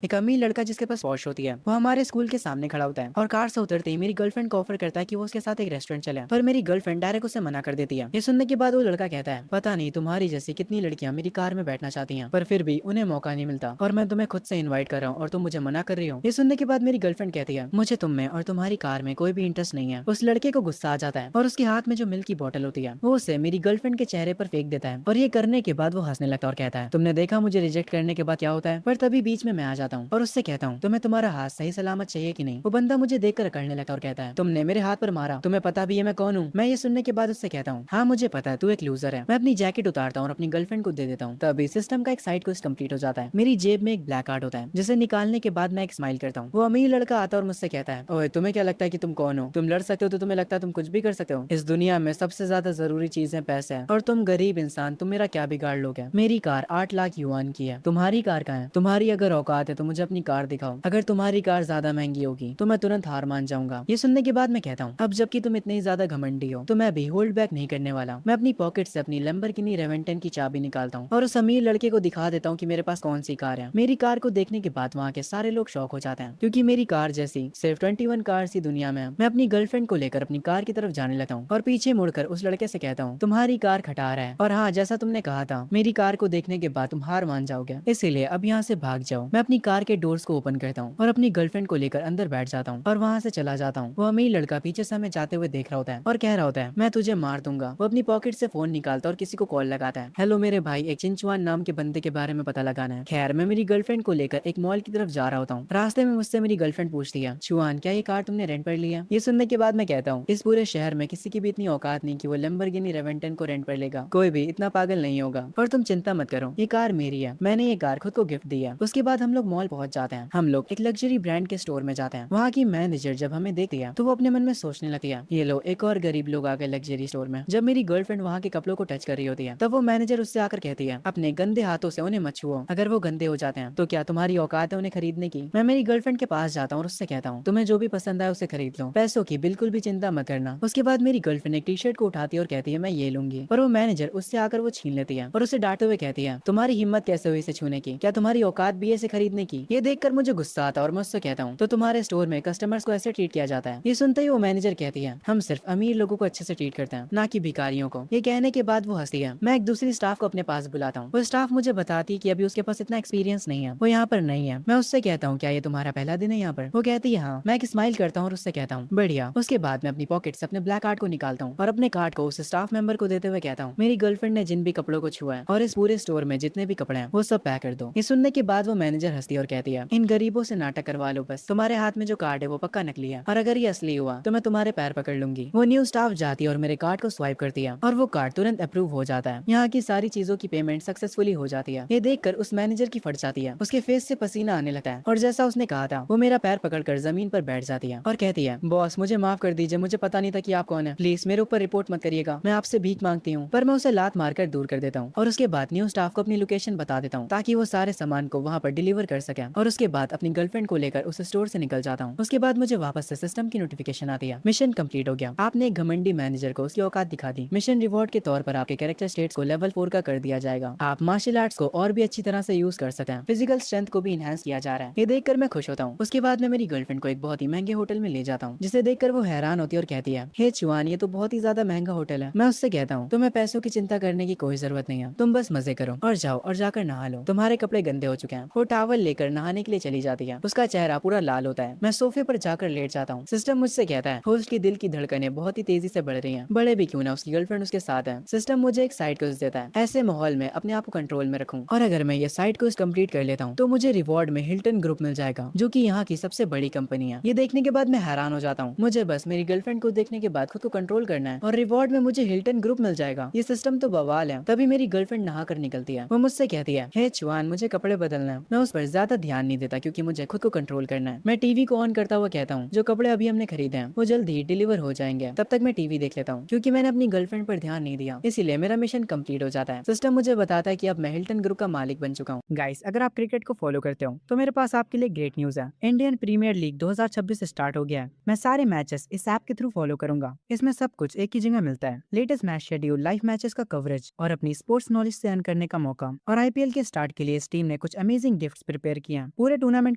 एक अमीर लड़का जिसके पास पॉश होती है वो हमारे स्कूल के सामने खड़ा होता है और कार से उतरते ही मेरी गर्लफ्रेंड को ऑफर करता है कि वो उसके साथ एक रेस्टोरेंट चले, पर मेरी गर्लफ्रेंड डायरेक्ट उसे मना कर देती है। ये सुनने के बाद वो लड़का कहता है, पता नहीं तुम्हारी जैसी कितनी लड़कियां मेरी कार में बैठना चाहती हैं पर फिर भी उन्हें मौका नहीं मिलता, और मैं तुम्हें खुद से इन्वाइट कर रहा हूँ और तुम मुझे मना कर रही हो। ये सुनने के बाद मेरी गर्लफ्रेंड कहती है, मुझे तुम में और तुम्हारी कार में कोई भी इंटरेस्ट नहीं है। उस लड़के को गुस्सा आ जाता है और उसके हाथ में जो मिल्क की बोतल होती है वो उसे मेरी गर्लफ्रेंड के चेहरे पर फेंक देता है, और ये करने के बाद वो हंसने लगता है और कहता है, तुमने देखा मुझे रिजेक्ट करने के बाद क्या होता है। पर तभी बीच में मैं आ जाता हूँ और उससे कहता हूँ, तुम्हें तुम्हारा हाथ सही सलामत चाहिए कि नहीं। वो बंदा मुझे देखकर अकड़ने लगता और कहता है, तुमने मेरे हाथ पर मारा, तुम्हें पता भी है मैं कौन हूँ। मैं ये सुनने के बाद उससे कहता हूँ, हाँ मुझे पता है तू एक लूजर है। मैं अपनी जैकेट उतारता हूँ और अपनी गर्लफ्रेंड को दे देता हूँ। तभी सिस्टम का एक साइड क्वेस्ट कंप्लीट हो जाता है। मेरी जेब में एक ब्लैक कार्ड होता है जिसे निकालने के बाद मैं एक स्माइल करता हूँ। वो अमीर लड़का आता है और मुझसे कहता है, ओए तुम्हें क्या लगता है कि तुम कौन हो, तुम लड़ सकते हो तो तुम्हें लगता है तुम कुछ भी कर सकते हो। इस दुनिया में सबसे ज्यादा जरूरी चीज है पैसे, और तुम गरीब इंसान तुम मेरा क्या बिगाड़ लोगे। मेरी कार 8 लाख युआन की है, तुम्हारी कार कहाँ है। तुम्हारी अगर औकात है तो मुझे अपनी कार दिखाओ, अगर तुम्हारी कार ज्यादा महंगी होगी तो मैं तुरंत हार मान जाऊंगा। ये सुनने के बाद मैं कहता हूँ, अब जबकि तुम इतनी ज्यादा घमंडी हो तो मैं भी होल्ड बैक नहीं करने वाला। मैं अपनी पॉकेट से अपनी लैम्बोर्गिनी रेवेंटन की चाबी निकालता हूँ और उस अमीर लड़के को दिखा देता हूँ कि मेरे पास कौन सी कार है। मेरी कार को देखने के बाद वहाँ के सारे लोग शॉक हो जाते हैं, क्योंकि मेरी कार जैसी सिर्फ 21 कार सी दुनिया में है। मैं अपनी गर्लफ्रेंड को लेकर अपनी कार की तरफ जाने लगता हूँ और पीछे मुड़कर उस लड़के से कहता हूँ, तुम्हारी कार खटारा है, और हाँ जैसा तुमने कहा था मेरी कार को देखने के बाद तुम हार मान जाओगे, इसीलिए अब यहाँ से भाग जाओ। मैं अपनी कार के डोर्स को ओपन करता हूँ और अपनी गर्लफ्रेंड को लेकर अंदर बैठ जाता हूँ और वहाँ से चला जाता हूँ। वो अमीर लड़का पीछे से हमें जाते हुए देख रहा होता है और कह रहा होता है, मैं तुझे मार दूंगा। वो अपनी पॉकेट से फोन निकालता है और किसी को कॉल लगाता है, हेलो मेरे भाई, एक चिंचुआन नाम के बंदे के बारे में पता लगाना है। खैर मैं मेरी गर्लफ्रेंड को लेकर एक मॉल की तरफ जा रहा होता हूँ। रास्ते में मुझसे मेरी गर्लफ्रेंड पूछती है, चुआन क्या ये कार तुमने रेंट पर लिया। ये सुनने के बाद मैं कहता हूँ, इस पूरे शहर में किसी की भी इतनी औकात नहीं कि वो लैम्बोर्गिनी रेवेंटन को रेंट पर लेगा, कोई भी इतना पागल नहीं होगा। पर तुम चिंता मत करो, ये कार मेरी है, मैंने ये कार खुद को गिफ्ट दी है। उसके बाद हम लोग मॉल पहुंच जाते हैं। हम लोग एक लग्जरी ब्रांड के स्टोर में जाते हैं। वहाँ की मैनेजर जब हमें देखती है तो वो अपने मन में सोचने लगती है, ये लो एक और गरीब लोग आ गए लग्जरी स्टोर में। जब मेरी गर्लफ्रेंड वहाँ के कपड़ों को टच कर रही होती है तब वो मैनेजर उससे आकर कहती है, अपने गंदे हाथों से उन्हें मत छुओ, अगर वो गंदे हो जाते हैं तो क्या तुम्हारी औकात है उन्हें खरीदने की। मैं मेरी गर्लफ्रेंड के पास जाता हूँ और उससे कहता हूँ, तुम्हें जो भी पसंद आए उसे खरीद लो, पैसों की बिल्कुल भी चिंता मत करना। उसके बाद मेरी गर्लफ्रेंड एक टी शर्ट को उठाती है और कहती है, मैं ये लूंगी, पर वो मैनेजर उससे आकर वो छीन लेती है और उसे डांटते हुए कहती है, तुम्हारी हिम्मत कैसे हुई इसे छूने की, क्या तुम्हारी औकात भी है इसे खरीदने की। ये देखकर मुझे गुस्सा आता है और मैं उससे कहता हूँ, तो तुम्हारे स्टोर में कस्टमर्स को ऐसे ट्रीट किया जाता है। ये सुनते ही वो मैनेजर कहती है, हम सिर्फ अमीर लोगों को अच्छे से ट्रीट करते हैं, ना कि भिखारियों को। ये कहने के बाद वो हंसती है। मैं एक दूसरी स्टाफ को अपने पास बुलाता हूँ। वो स्टाफ मुझे बताती है कि अभी उसके पास इतना एक्सपीरियंस नहीं है, वो यहाँ पर नहीं है। मैं उससे कहता हूँ, क्या ये तुम्हारा पहला दिन है यहाँ पर। वो कहती है हाँ। मैं एक स्माइल करता हूँ और उससे कहता हूँ, बढ़िया। उसके बाद मैं अपनी पॉकेट से अपने ब्लैक कार्ड को निकालता हूँ और अपने कार्ड को उस स्टाफ मेंबर को देते हुए कहता हूँ, मेरी गर्लफ्रेंड ने जिन भी कपड़ों को छुआ है और इस पूरे स्टोर में जितने भी कपड़े हैं वो सब पैक कर दो। ये सुनने के बाद वो मैनेजर हंसती है और कहती है, इन गरीबों से नाटक करवा लो बस, तुम्हारे हाथ में जो कार्ड है वो पक्का नकली है, और अगर ये असली हुआ तो मैं तुम्हारे पैर पकड़ लूंगी। वो न्यू स्टाफ जाती है और मेरे कार्ड को स्वाइप करती है और वो कार्ड तुरंत अप्रूव हो जाता है। यहाँ की सारी चीजों की पेमेंट सक्सेसफुली हो जाती है। ये देखकर उस मैनेजर की फट जाती है, उसके फेस से पसीना आने लगता है, और जैसा उसने कहा था वो मेरा पैर पकड़कर जमीन पर बैठ जाती है और कहती है, बॉस मुझे माफ कर दीजिए, मुझे पता नहीं था कि आप कौन है, प्लीज मेरे ऊपर रिपोर्ट मत करिएगा, मैं आपसे भीख मांगती हूँ। पर मैं उसे लात मारकर दूर कर देता हूँ और उसके बाद न्यू स्टाफ को अपनी लोकेशन बता देता हूँ ताकि वो सारे सामान को वहाँ पर डिलीवर कर सके, और उसके बाद अपनी गर्लफ्रेंड को लेकर उस स्टोर से निकल जाता हूँ। उसके बाद मुझे वापस से सिस्टम की नोटिफिकेशन आती है, मिशन कंप्लीट हो गया, आपने एक घमंडी मैनेजर को उसकी औकात दिखा दी। मिशन रिवॉर्ड के तौर पर आपके कैरेक्टर स्टेट्स को लेवल 4 का कर दिया जाएगा। आप मार्शल आर्ट्स को और भी अच्छी तरह से यूज कर सकते हैं, फिजिकल स्ट्रेंथ को भी इनहेंस किया जा रहा है। ये देखकर मैं खुश होता हूँ। उसके बाद मैं मेरी गर्लफ्रेंड को एक बहुत ही महंगे होटल में ले जाता हूँ, जिसे देखकर वो हैरान होती है और कहती है, हे चुआन ये तो बहुत ही ज्यादा महंगा होटल है। मैं उससे कहता हूँ, तुम्हें पैसों की चिंता करने की कोई जरूरत नहीं है, तुम बस मजे करो और जाओ और जाकर नहा लो, तुम्हारे कपड़े गंदे हो चुके हैं। वो टावल लेकर नहाने के लिए चली जाती है। उसका चेहरा पूरा लाल होता है। मैं सोफे पर जाकर लेट जाता हूँ। सिस्टम मुझसे कहता है, होस्ट की दिल की धड़कनें बहुत ही तेजी से बढ़ रही हैं, बड़े भी क्यों ना उसकी गर्लफ्रेंड उसके साथ है। सिस्टम मुझे एक साइड क्वेस्ट देता है, ऐसे माहौल में अपने आप को कंट्रोल में रखूं, और अगर मैं ये साइड क्वेस्ट कंप्लीट कर लेता हूँ तो मुझे रिवॉर्ड में हिल्टन ग्रुप मिल जाएगा, जो कि यहाँ की सबसे बड़ी कंपनी है। ये देखने के बाद मैं हैरान हो जाता हूँ। मुझे बस मेरी गर्लफ्रेंड को देखने के बाद खुद को कंट्रोल करना है और रिवॉर्ड में मुझे हिल्टन ग्रुप मिल जाएगा। ये सिस्टम तो बवाल है। तभी मेरी गर्लफ्रेंड नहा कर निकलती है। वो मुझसे कहती है, हे चुआन मुझे कपड़े बदलना है। मैं उस पर ज्यादा ध्यान नहीं देता क्योंकि मुझे खुद को कंट्रोल करना है। मैं टीवी को ऑन करता हुआ कहता हूँ, जो कपड़े अभी हमने खरीदे हैं वो जल्द ही डिलीवर हो जाएंगे, तब तक मैं टीवी देख लेता हूँ। क्योंकि मैंने अपनी गर्लफ्रेंड पर ध्यान नहीं दिया इसीलिए मेरा मिशन कंप्लीट हो जाता है। सिस्टम मुझे बताता है कि अब मैं हिल्टन ग्रुप का मालिक बन चुका हूँ। गाइस अगर आप क्रिकेट को फॉलो करते हो तो मेरे पास आपके लिए ग्रेट न्यूज है। इंडियन प्रीमियर लीग 2026 स्टार्ट हो गया है। मैं सारे मैचेस इस ऐप के थ्रू फॉलो करूंगा। इसमें सब कुछ एक ही जगह मिलता है, latest match schedule, live matches का कवरेज और अपनी स्पोर्ट्स नॉलेज से अर्न करने का मौका। और आईपीएल के स्टार्ट के लिए इस टीम ने कुछ अमेजिंग गिफ्ट्स प्रिपेयर प्रिपेयर किए हैं। पूरे टूर्नामेंट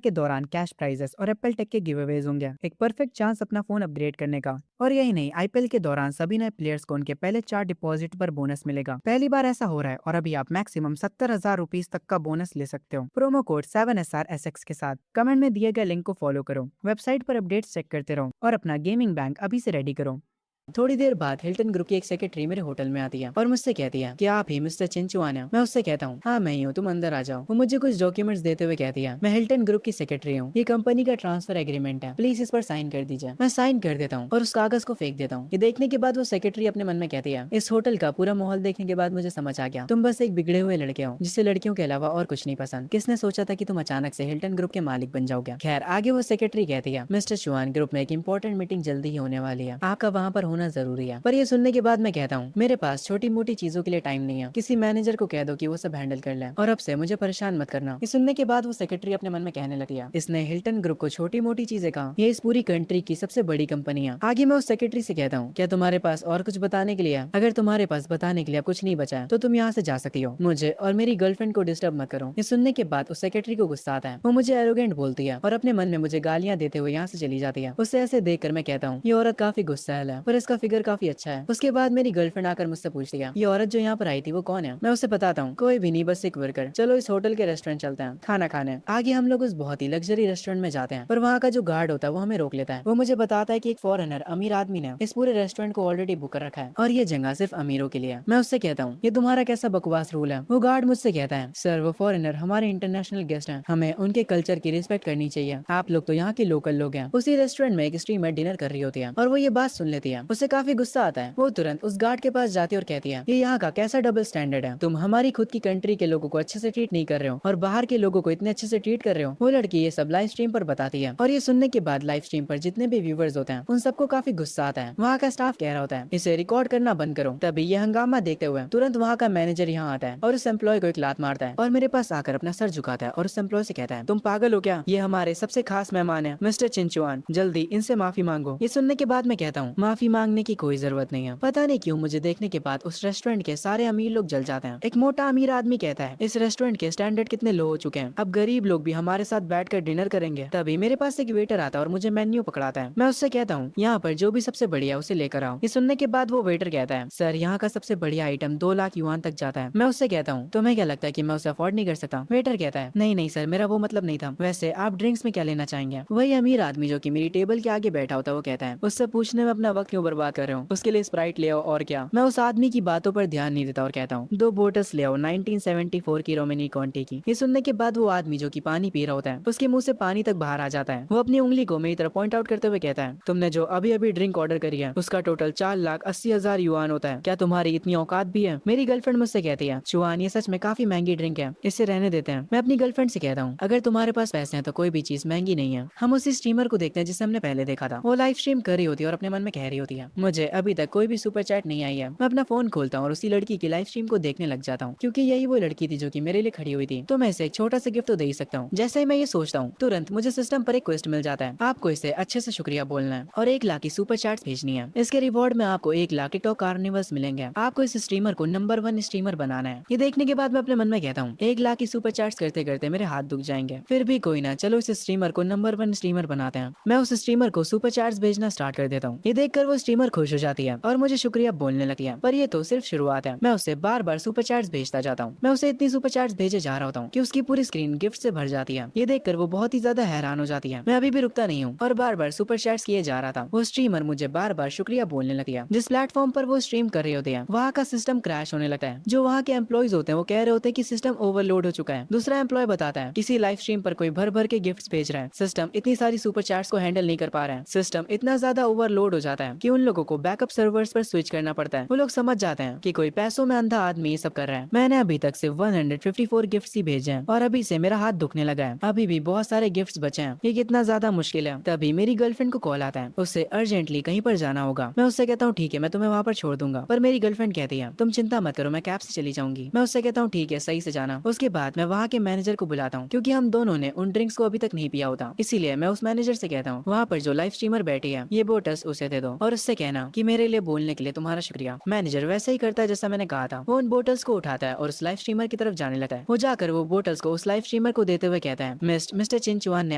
के दौरान कैश प्राइजेस और एप्पल टेक के गिव अवेज होंगे, एक परफेक्ट चांस अपना फोन अपग्रेड करने का। और यही नहीं, आईपीएल के दौरान सभी नए प्लेयर्स को उनके पहले 4 डिपॉजिट पर बोनस मिलेगा। पहली बार ऐसा हो रहा है और अभी आप मैक्सिमम 70,000 रुपीज तक का बोनस ले सकते हो प्रोमो कोड 7SRSX के साथ। कमेंट में दिए गए लिंक को फॉलो करो, वेबसाइट पर अपडेट्स चेक करते रहो और अपना गेमिंग बैंक अभी से रेडी करो। थोड़ी देर बाद हिल्टन ग्रुप की एक सेक्रेटरी मेरे होटल में आती है और मुझसे कहती है कि आप ही मिस्टर चिंचुआन हैं। मैं उससे कहता हूँ हाँ मैं ही हूँ, तुम अंदर आ जाओ। वो मुझे कुछ डॉक्यूमेंट्स देते हुए कहती है मैं हिल्टन ग्रुप की सेक्रेटरी हूँ, ये कंपनी का ट्रांसफर एग्रीमेंट है, प्लीज इस पर साइन कर दीजिए। मैं साइन कर देता हूँ और उस कागज को फेंक देता हूँ। ये देखने के बाद वो सेक्रेटरी अपने मन में कहती है इस होटल का पूरा माहौल देखने के बाद मुझे समझ आ गया, तुम बस एक बिगड़े हुए लड़के हो जिससे लड़कियों के अलावा और कुछ नहीं पसंद। किसने सोचा था कि तुम अचानक से हिल्टन ग्रुप के मालिक बन जाओगे। खैर आगे वो सेक्रेटरी कहती है मिस्टर चुआन, ग्रुप में एक इंपॉर्टेंट मीटिंग जल्दी ही होने वाली है, आपका वहाँ पर होना जरूरी है। पर ये सुनने के बाद मैं कहता हूँ मेरे पास छोटी मोटी चीजों के लिए टाइम नहीं है, किसी मैनेजर को कह दो कि वो सब हैंडल कर ले और अब से मुझे परेशान मत करना। ये सुनने के बाद वो सेक्रेटरी अपने मन में कहने लगी है इसने हिल्टन ग्रुप को छोटी मोटी चीजें कहा, ये इस पूरी कंट्री की सबसे बड़ी कंपनी है। आगे मैं उस सेक्रेटरी से कहता हूँ क्या तुम्हारे पास और कुछ बताने के लिए है? अगर तुम्हारे पास बताने के लिए कुछ नहीं बचा है तो तुम यहाँ से जा सकती हो, मुझे और मेरी गर्लफ्रेंड को डिस्टर्ब मत करो। ये सुनने के बाद उस सेक्रेटरी को गुस्सा आता है, वो मुझे एरोगेंट बोलती है और अपने मन में मुझे गालियां देते हुए यहाँ से चली जाती है। उसे ऐसे देखकर मैं कहता हूँ ये औरत काफी गुस्सैल है पर इसका फिगर काफी अच्छा है। उसके बाद मेरी गर्लफ्रेंड आकर मुझसे पूछती है ये औरत जो यहाँ पर आई थी वो कौन है। मैं उसे बताता हूँ कोई भी नहीं, बस एक वर्कर, चलो इस होटल के रेस्टोरेंट चलते हैं खाना खाने। आगे हम लोग उस बहुत ही लग्जरी रेस्टोरेंट में जाते हैं पर वहाँ का जो गार्ड होता है वो हमें रोक लेता है। वो मुझे बताता है कि एक फॉरेनर अमीर आदमी ने इस पूरे रेस्टोरेंट को ऑलरेडी बुक कर रखा है और ये जगह सिर्फ अमीरों के लिए है। मैं उससे कहता हूँ ये तुम्हारा कैसा बकवास रूल है। वो गार्ड मुझसे कहता है सर वो फॉरेनर हमारे इंटरनेशनल गेस्ट हैं, हमें उनके कल्चर की रिस्पेक्ट करनी चाहिए, आप लोग तो यहाँ के लोकल लोग हैं। उसी रेस्टोरेंट में एक स्ट्रीमर डिनर कर रही होती है और वो ये बात सुन लेती है, उसे काफी गुस्सा आता है। वो तुरंत उस गार्ड के पास जाती है और कहती है ये यहाँ का कैसा डबल स्टैंडर्ड है, तुम हमारी खुद की कंट्री के लोगों को अच्छे से ट्रीट नहीं कर रहे हो और बाहर के लोगों को इतने अच्छे से ट्रीट कर रहे हो। वो लड़की ये सब लाइव स्ट्रीम पर बताती है और ये सुनने के बाद लाइव स्ट्रीम पर जितने भी व्यूवर्स होते हैं उन सबको काफी गुस्सा आता है। वहाँ का स्टाफ कह रहा होता है इसे रिकॉर्ड करना बंद करो। तभी ये हंगामा देखते हुए तुरंत वहाँ का मैनेजर यहाँ आता है और उस एम्प्लॉय को एक लात मारता है और मेरे पास आकर अपना सर झुकाता है और उस एम्प्लॉय से कहता है तुम पागल हो क्या, ये हमारे सबसे खास मेहमान है मिस्टर चिंचुआन, जल्दी इनसे माफी मांगो। ये सुनने के बाद मैं कहता हूँ माफी मांगने की कोई जरूरत नहीं है। पता नहीं क्यों मुझे देखने के बाद उस रेस्टोरेंट के सारे अमीर लोग जल जाते हैं। एक मोटा अमीर आदमी कहता है इस रेस्टोरेंट के स्टैंडर्ड कितने लो हो चुके हैं, अब गरीब लोग भी हमारे साथ बैठकर डिनर करेंगे। तभी मेरे पास एक वेटर आता है और मुझे मेन्यू पकड़ाता है। मैं उससे कहता हूँ यहाँ पर जो भी सबसे बढ़िया उसे लेकर आओ। ये सुनने के बाद वो वेटर कहता है सर यहाँ का सबसे बढ़िया आइटम 2 लाख युआन तक जाता है। मैं उससे कहता हूँ तुम्हें क्या लगता है कि मैं उसे अफोर्ड नहीं कर सकता। वेटर कहता है नहीं नहीं सर मेरा वो मतलब नहीं था, वैसे आप ड्रिंक्स में क्या लेना चाहेंगे। वही अमीर आदमी जो की मेरी टेबल के आगे बैठा होता है वो कहता है उससे पूछने में अपना वक्त क्यों बर्बाद कर रहे हो, उसके लिए स्प्राइट ले आओ और क्या। मैं उस आदमी की बातों पर ध्यान नहीं देता और कहता हूँ 2 बोटल्स ले आओ 1974 की रोमेनी कॉन्टी की। ये सुनने के बाद वो आदमी जो की पानी पी रहा होता है उसके मुंह से पानी तक बाहर आ जाता है। वो अपनी उंगली को मेरी तरफ पॉइंट आउट करते हुए कहता है तुमने जो अभी अभी ड्रिंक ऑर्डर करी है उसका टोटल 4,80,000 युआन होता है, क्या तुम्हारी इतनी औकात भी है। मेरी गर्लफ्रेंड मुझसे कहती है चुआन ये सच में काफी महंगी ड्रिंक है, इससे रहने देते हैं। मैं अपनी गर्लफ्रेंड से कहता हूँ अगर तुम्हारे पास पैसे हैं तो कोई भी चीज महंगी नहीं है। हम उसी स्ट्रीमर को देखते हैं जिसे हमने पहले देखा था। वो लाइव स्ट्रीम कर रही होती है और अपने मन में कह रही होती है मुझे अभी तक कोई भी सुपर चैट नहीं आई है। मैं अपना फोन खोलता हूँ और उसी लड़की की लाइव स्ट्रीम को देखने लग जाता हूँ क्योंकि यही वो लड़की थी जो कि मेरे लिए खड़ी हुई थी, तो मैं इसे एक छोटा सा गिफ्ट तो दे ही सकता हूँ। जैसे ही मैं ये सोचता हूँ तुरंत मुझे सिस्टम पर एक क्वेस्ट मिल जाता है, आपको इसे अच्छे से शुक्रिया बोलना है और 1 लाख की सुपर चैट्स भेजनी है। इसके रिवॉर्ड में आपको 1 लाख टिकटॉक कार्निवल्स मिलेंगे। आपको इस स्ट्रीमर को नंबर 1 स्ट्रीमर बनाना है। ये देखने के बाद मैं अपने मन में कहता हूँ 1 लाख की सुपर चैट्स करते करते मेरे हाथ दुख जाएंगे, फिर भी कोई ना, चलो इस स्ट्रीमर को नंबर 1 स्ट्रीमर बनाते हैं। मैं उस स्ट्रीमर को सुपर चैट्स भेजना स्टार्ट कर देता हूँ। ये देखकर वो स्ट्रीमर खुश हो जाती है और मुझे शुक्रिया बोलने लगती है, पर ये तो सिर्फ शुरुआत है। मैं उसे बार बार सुपर चैट्स भेजता जाता हूँ। मैं उसे इतनी सुपर चैट्स भेजे जा रहा होता हूँ कि उसकी पूरी स्क्रीन गिफ्ट से भर जाती है। ये देखकर वो बहुत ही ज्यादा हैरान हो जाती है। मैं अभी भी रुकता नहीं हूँ और बार बार सुपर चैट्स किए जा रहा था। वो स्ट्रीमर मुझे बार बार शुक्रिया बोलने लगती है। जिस प्लेटफॉर्म पर वो स्ट्रीम कर रहे होते हैं वहाँ का सिस्टम क्रैश होने लगता है। जो वहाँ के एम्प्लॉइज होते हैं वो कह रहे होते हैं कि सिस्टम ओवरलोड हो चुका है। दूसरा एम्प्लॉय बताता है किसी लाइव स्ट्रीम पर कोई भर भर के गिफ्ट्स भेज रहा है, सिस्टम इतनी सारी सुपर चैट्स को हैंडल नहीं कर पा रहा है। सिस्टम इतना ज्यादा ओवरलोड हो जाता है कि उन लोगों को बैकअप सर्वर्स पर स्विच करना पड़ता है। वो लोग समझ जाते हैं कि कोई पैसों में अंधा आदमी ये सब कर रहा है। मैंने अभी तक सिर्फ 154 गिफ्ट्स ही भेजे हैं और अभी से मेरा हाथ दुखने लगा है। अभी भी बहुत सारे गिफ्ट्स बचे हैं, ये कितना ज्यादा मुश्किल है। तभी मेरी गर्लफ्रेंड को कॉल आता है, उससे अर्जेंटली कहीं पर जाना होगा। मैं उससे कहता हूँ ठीक है मैं तुम्हें वहाँ पर छोड़ दूंगा, पर मेरी गर्लफ्रेंड कहती है तुम चिंता मत करो मैं कैब से चली जाऊंगी। मैं उससे कहता हूँ ठीक है सही से जाना। उसके बाद मैं वहाँ के मैनेजर को बुलाता हूँ क्योंकि हम दोनों ने उन ड्रिंक्स को अभी तक नहीं पिया होता, इसीलिए मैं उस मैनेजर से कहता हूँ वहाँ पर जो लाइव स्ट्रीमर बैठी है ये बोटल्स उसे दे दो और उससे कहना कि मेरे लिए बोलने के लिए तुम्हारा शुक्रिया। मैनेजर वैसे ही करता है जैसा मैंने कहा था। वो उन बोटल्स को उठाता है और उस लाइव स्ट्रीमर की तरफ जाने लगता है। वो जाकर वो बोटल्स को उस लाइव स्ट्रीमर को देते हुए कहता है, मिस्टर चिंचुआन ने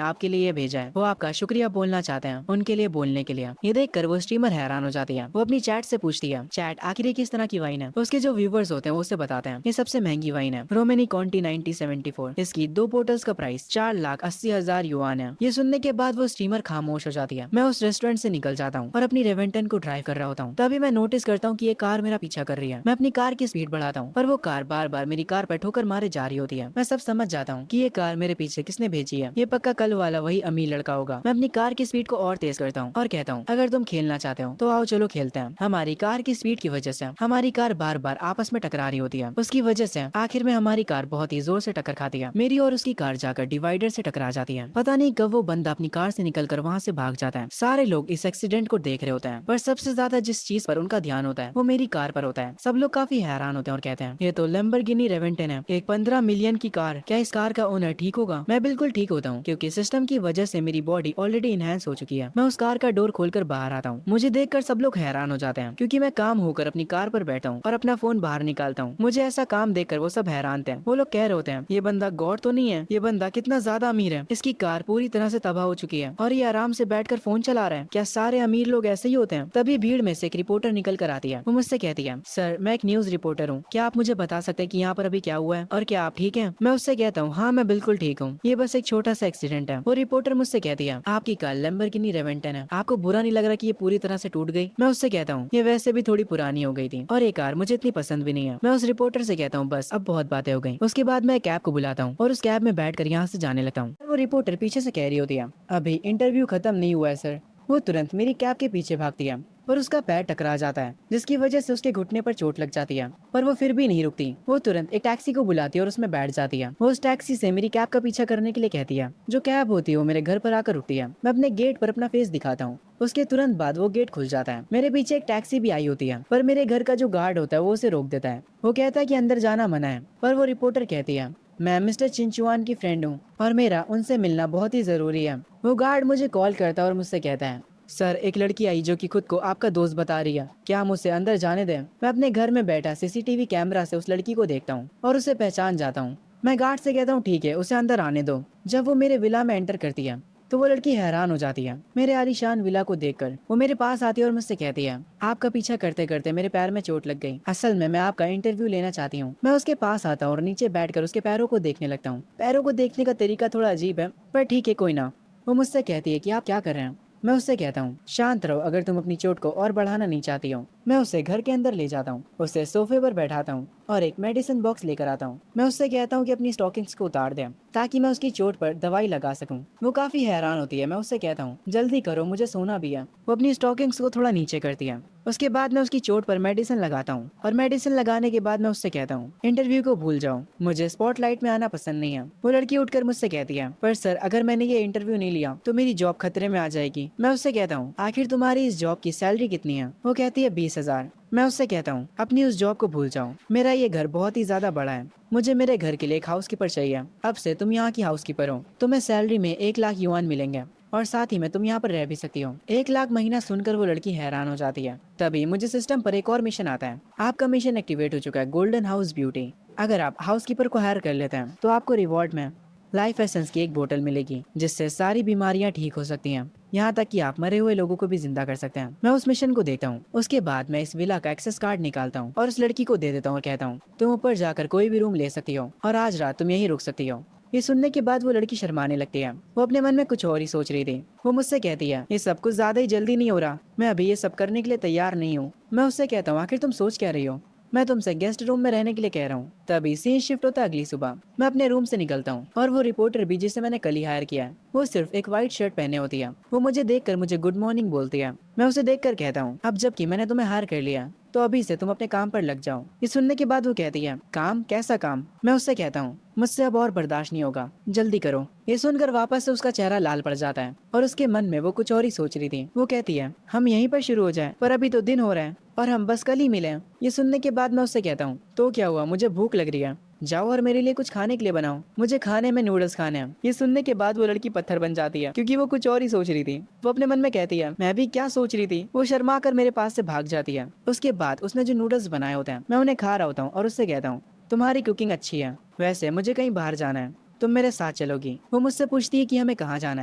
आपके लिए ये भेजा है। वो आपका शुक्रिया बोलना चाहते हैं, उनके लिए बोलने के लिए। ये देखकर वो स्ट्रीमर हैरान हो जाती है। वो अपनी चैट से पूछती है, चैट आखिर ये किस तरह की वाइन है? उसके जो व्यूवर्स होते हैं वो उसे बताते हैं, ये सबसे महंगी वाइन है, रोमेनी कॉन्टी 1974। इसकी 2 बोटल्स का प्राइस 4,80,000 युआन है। ये सुनने के बाद वो स्ट्रीमर खामोश हो जाती है। मैं उस रेस्टोरेंट से निकल जाता हूँ और अपनी रेवेंटन को ड्राइव कर रहा होता हूँ। तभी मैं नोटिस करता हूँ कि ये कार मेरा पीछा कर रही है। मैं अपनी कार की स्पीड बढ़ाता हूँ पर वो कार बार बार मेरी कार पर ठोकर मारे जा रही होती है। मैं सब समझ जाता हूँ कि ये कार मेरे पीछे किसने भेजी है। ये पक्का कल वाला वही अमीर लड़का होगा। मैं अपनी कार की स्पीड को और तेज करता हूँ और कहता हूँ, अगर तुम खेलना चाहते हो तो आओ चलो खेलते हैं। हमारी कार की स्पीड की वजह से हमारी कार बार बार आपस में टकरा रही होती है। उसकी वजह से आखिर में हमारी कार बहुत ही जोर से टक्कर खाती है। मेरी और उसकी कार जाकर डिवाइडर से टकरा जाती है। पता नहीं कब वो बंदा अपनी कार से निकलकर वहाँ से भाग जाता है। सारे लोग इस एक्सीडेंट को देख रहे होते हैं पर सबसे ज्यादा जिस चीज पर उनका ध्यान होता है वो मेरी कार पर होता है। सब लोग काफी हैरान होते हैं और कहते हैं, ये तो लैम्बोर्गिनी रेवेंटन है, एक 15 मिलियन की कार। क्या इस कार का ओनर ठीक होगा? मैं बिल्कुल ठीक होता हूँ क्योंकि सिस्टम की वजह से मेरी बॉडी ऑलरेडी इनहेंस हो चुकी है। मैं उस कार का डोर खोलकर बाहर आता हूँ। मुझे देखकर सब लोग हैरान हो जाते हैं क्योंकि मैं काम होकर अपनी कार पर बैठा हूँ और अपना फोन बाहर निकालता हूँ। मुझे ऐसा काम देखकर वो सब हैरान थे। वो लोग कह रहे होते हैं, ये बंदा गॉड तो नहीं है? ये बंदा कितना ज्यादा अमीर है, इसकी कार पूरी तरह से तबाह हो चुकी है और ये आराम से बैठकर फोन चला रहा है। क्या सारे अमीर लोग ऐसे ही होते हैं? तभी भीड़ में से एक रिपोर्टर निकल कर आती है। वो मुझसे कहती है, सर मैं एक न्यूज रिपोर्टर हूँ, क्या आप मुझे बता सकते हैं कि यहाँ पर अभी क्या हुआ है और क्या आप ठीक हैं? मैं उससे कहता हूँ, हाँ मैं बिल्कुल ठीक हूँ, ये बस एक छोटा सा एक्सीडेंट है। वो रिपोर्टर मुझसे कहती है, आपकी कार लैम्बोर्गिनी रेवेंटन है, आपको बुरा नहीं लग रहा कि ये पूरी तरह से टूट गई? मैं उससे कहता हूँ, ये वैसे भी थोड़ी पुरानी हो गई थी और ये कार मुझे इतनी पसंद भी नहीं है। मैं उस रिपोर्टर से कहता हूँ, बस अब बहुत बातें हो गई। उसके बाद मैं कैब को बुलाता हूँ और उस कैब में बैठकर यहाँ से जाने लगता हूँ। वो रिपोर्टर पीछे से कह रही होती है, अभी इंटरव्यू खत्म नहीं हुआ है सर। वो तुरंत मेरी कैब के पीछे भागती है पर उसका पैर टकरा जाता है जिसकी वजह से उसके घुटने पर चोट लग जाती है पर वो फिर भी नहीं रुकती। वो तुरंत एक टैक्सी को बुलाती है और उसमें बैठ जाती है। वो उस टैक्सी से मेरी कैब का पीछा करने के लिए कहती है। जो कैब होती है वो मेरे घर पर आकर रुकती है। मैं अपने गेट पर अपना फेस दिखाता हूँ। उसके तुरंत बाद वो गेट खुल जाता है। मेरे पीछे एक टैक्सी भी आई होती है पर मेरे घर का जो गार्ड होता है वो उसे रोक देता है। वो कहता है कि अंदर जाना मना है पर वो रिपोर्टर कहती है, मैं मिस्टर चिंचुआन की फ्रेंड हूँ और मेरा उनसे मिलना बहुत ही जरूरी है। वो गार्ड मुझे कॉल करता है और मुझसे कहता है, सर एक लड़की आई जो कि खुद को आपका दोस्त बता रही है, क्या हम उसे अंदर जाने दें? मैं अपने घर में बैठा सीसीटीवी कैमरा से उस लड़की को देखता हूँ और उसे पहचान जाता हूँ। मैं गार्ड से कहता हूँ, ठीक है उसे अंदर आने दो। जब वो मेरे विला में एंटर करती है तो वो लड़की हैरान हो जाती है मेरे आलीशान विला को देखकर। वो मेरे पास आती है और मुझसे कहती है, आपका पीछा करते करते मेरे पैर में चोट लग गई, असल में मैं आपका इंटरव्यू लेना चाहती हूँ। मैं उसके पास आता हूँ और नीचे बैठकर उसके पैरों को देखने लगता हूँ। पैरों को देखने का तरीका थोड़ा अजीब है पर ठीक है कोई ना। वो मुझसे कहती है कि आप क्या कर रहे हैं? मैं उससे कहता हूँ, शांत रहो, अगर तुम अपनी चोट को और बढ़ाना नहीं चाहती हो। मैं उसे घर के अंदर ले जाता हूँ, उसे सोफे पर बैठाता हूँ और एक मेडिसिन बॉक्स लेकर आता हूँ। मैं उससे कहता हूँ कि अपनी स्टॉकिंग्स को उतार दे ताकि मैं उसकी चोट पर दवाई लगा सकूं। वो काफी हैरान होती है। मैं उससे कहता हूँ, जल्दी करो मुझे सोना भी है। वो अपनी स्टॉकिंग्स को थोड़ा नीचे करती है। उसके बाद मैं उसकी चोट पर मेडिसिन लगाता हूँ और मेडिसिन लगाने के बाद मैं उससे कहता हूँ, इंटरव्यू को भूल जाओ, मुझे स्पॉटलाइट में आना पसंद नहीं है। वो लड़की उठकर मुझसे कहती है, पर सर अगर मैंने ये इंटरव्यू नहीं लिया तो मेरी जॉब खतरे में आ जाएगी। मैं उससे कहता हूँ, आखिर तुम्हारी इस जॉब की सैलरी कितनी है? वो कहती है 20,000। मैं उससे कहता हूँ, अपनी उस जॉब को भूल जाओ, मेरा ये घर बहुत ही ज्यादा बड़ा है, मुझे मेरे घर के लिए एक हाउसकीपर चाहिए। अब से तुम यहाँ की हाउसकीपर हो, तुम्हें सैलरी में 1 लाख युआन मिलेंगे और साथ ही में तुम यहाँ पर रह भी सकती हो। 1 लाख महीना सुनकर वो लड़की हैरान हो जाती है। तभी मुझे सिस्टम पर एक और मिशन आता है। आपका मिशन एक्टिवेट हो चुका है, गोल्डन हाउस ब्यूटी। अगर आप हाउसकीपर को हायर कर लेते हैं तो आपको रिवॉर्ड में लाइफ एसेंस की एक बोतल मिलेगी जिससे सारी बीमारियां ठीक हो सकती हैं, यहाँ तक कि आप मरे हुए लोगों को भी जिंदा कर सकते हैं। मैं उस मिशन को देखता हूँ। उसके बाद मैं इस विला का एक्सेस कार्ड निकालता हूँ और उस लड़की को दे देता हूँ और कहता हूँ, तुम ऊपर जाकर कोई भी रूम ले सकती हो और आज रात तुम यहीं रुक सकती हो। ये सुनने के बाद वो लड़की शर्माने लगती है। वो अपने मन में कुछ और ही सोच रही थी। वो मुझसे कहती है, ये सब कुछ ज्यादा ही जल्दी नहीं हो रहा, मैं अभी ये सब करने के लिए तैयार नहीं हूँ। मैं उससे कहता हूँ, आखिर तुम सोच क्या रही हो? मैं तुमसे गेस्ट रूम में रहने के लिए कह रहा हूँ। तभी सीन शिफ्ट होता है अगली सुबह। मैं अपने रूम से निकलता हूँ और वो रिपोर्टर भी जिसे मैंने कल ही हायर किया है, वो सिर्फ एक व्हाइट शर्ट पहने होती है। वो मुझे देखकर मुझे गुड मॉर्निंग बोलती है। मैं उसे देखकर कहता हूँ, अब जबकि मैंने तुम्हें हायर कर लिया तो अभी से तुम अपने काम पर लग जाओ। ये सुनने के बाद वो कहती है, काम? कैसा काम? मैं उससे कहता हूँ, मुझसे अब और बर्दाश्त नहीं होगा, जल्दी करो। ये सुनकर वापस से उसका चेहरा लाल पड़ जाता है और उसके मन में वो कुछ और ही सोच रही थी। वो कहती है, हम यहीं पर शुरू हो जाए, पर अभी तो दिन हो रहा है और हम बस कल ही मिले हैं। ये सुनने के बाद मैं उससे कहता हूँ, तो क्या हुआ, मुझे भूख लग रही है, जाओ और मेरे लिए कुछ खाने के लिए बनाओ, मुझे खाने में नूडल्स खाने हैं। ये सुनने के बाद वो लड़की पत्थर बन जाती है क्योंकि वो कुछ और ही सोच रही थी। वो अपने मन में कहती है मैं भी क्या सोच रही थी। वो शर्मा कर मेरे पास से भाग जाती है। उसके बाद उसने जो नूडल्स बनाए होते हैं मैं उन्हें खा रहा होता हूँ और उससे कहता हूँ तुम्हारी कुकिंग अच्छी है, वैसे मुझे कहीं बाहर जाना है, तुम मेरे साथ चलोगी। वो मुझसे पूछती है कि हमें कहाँ जाना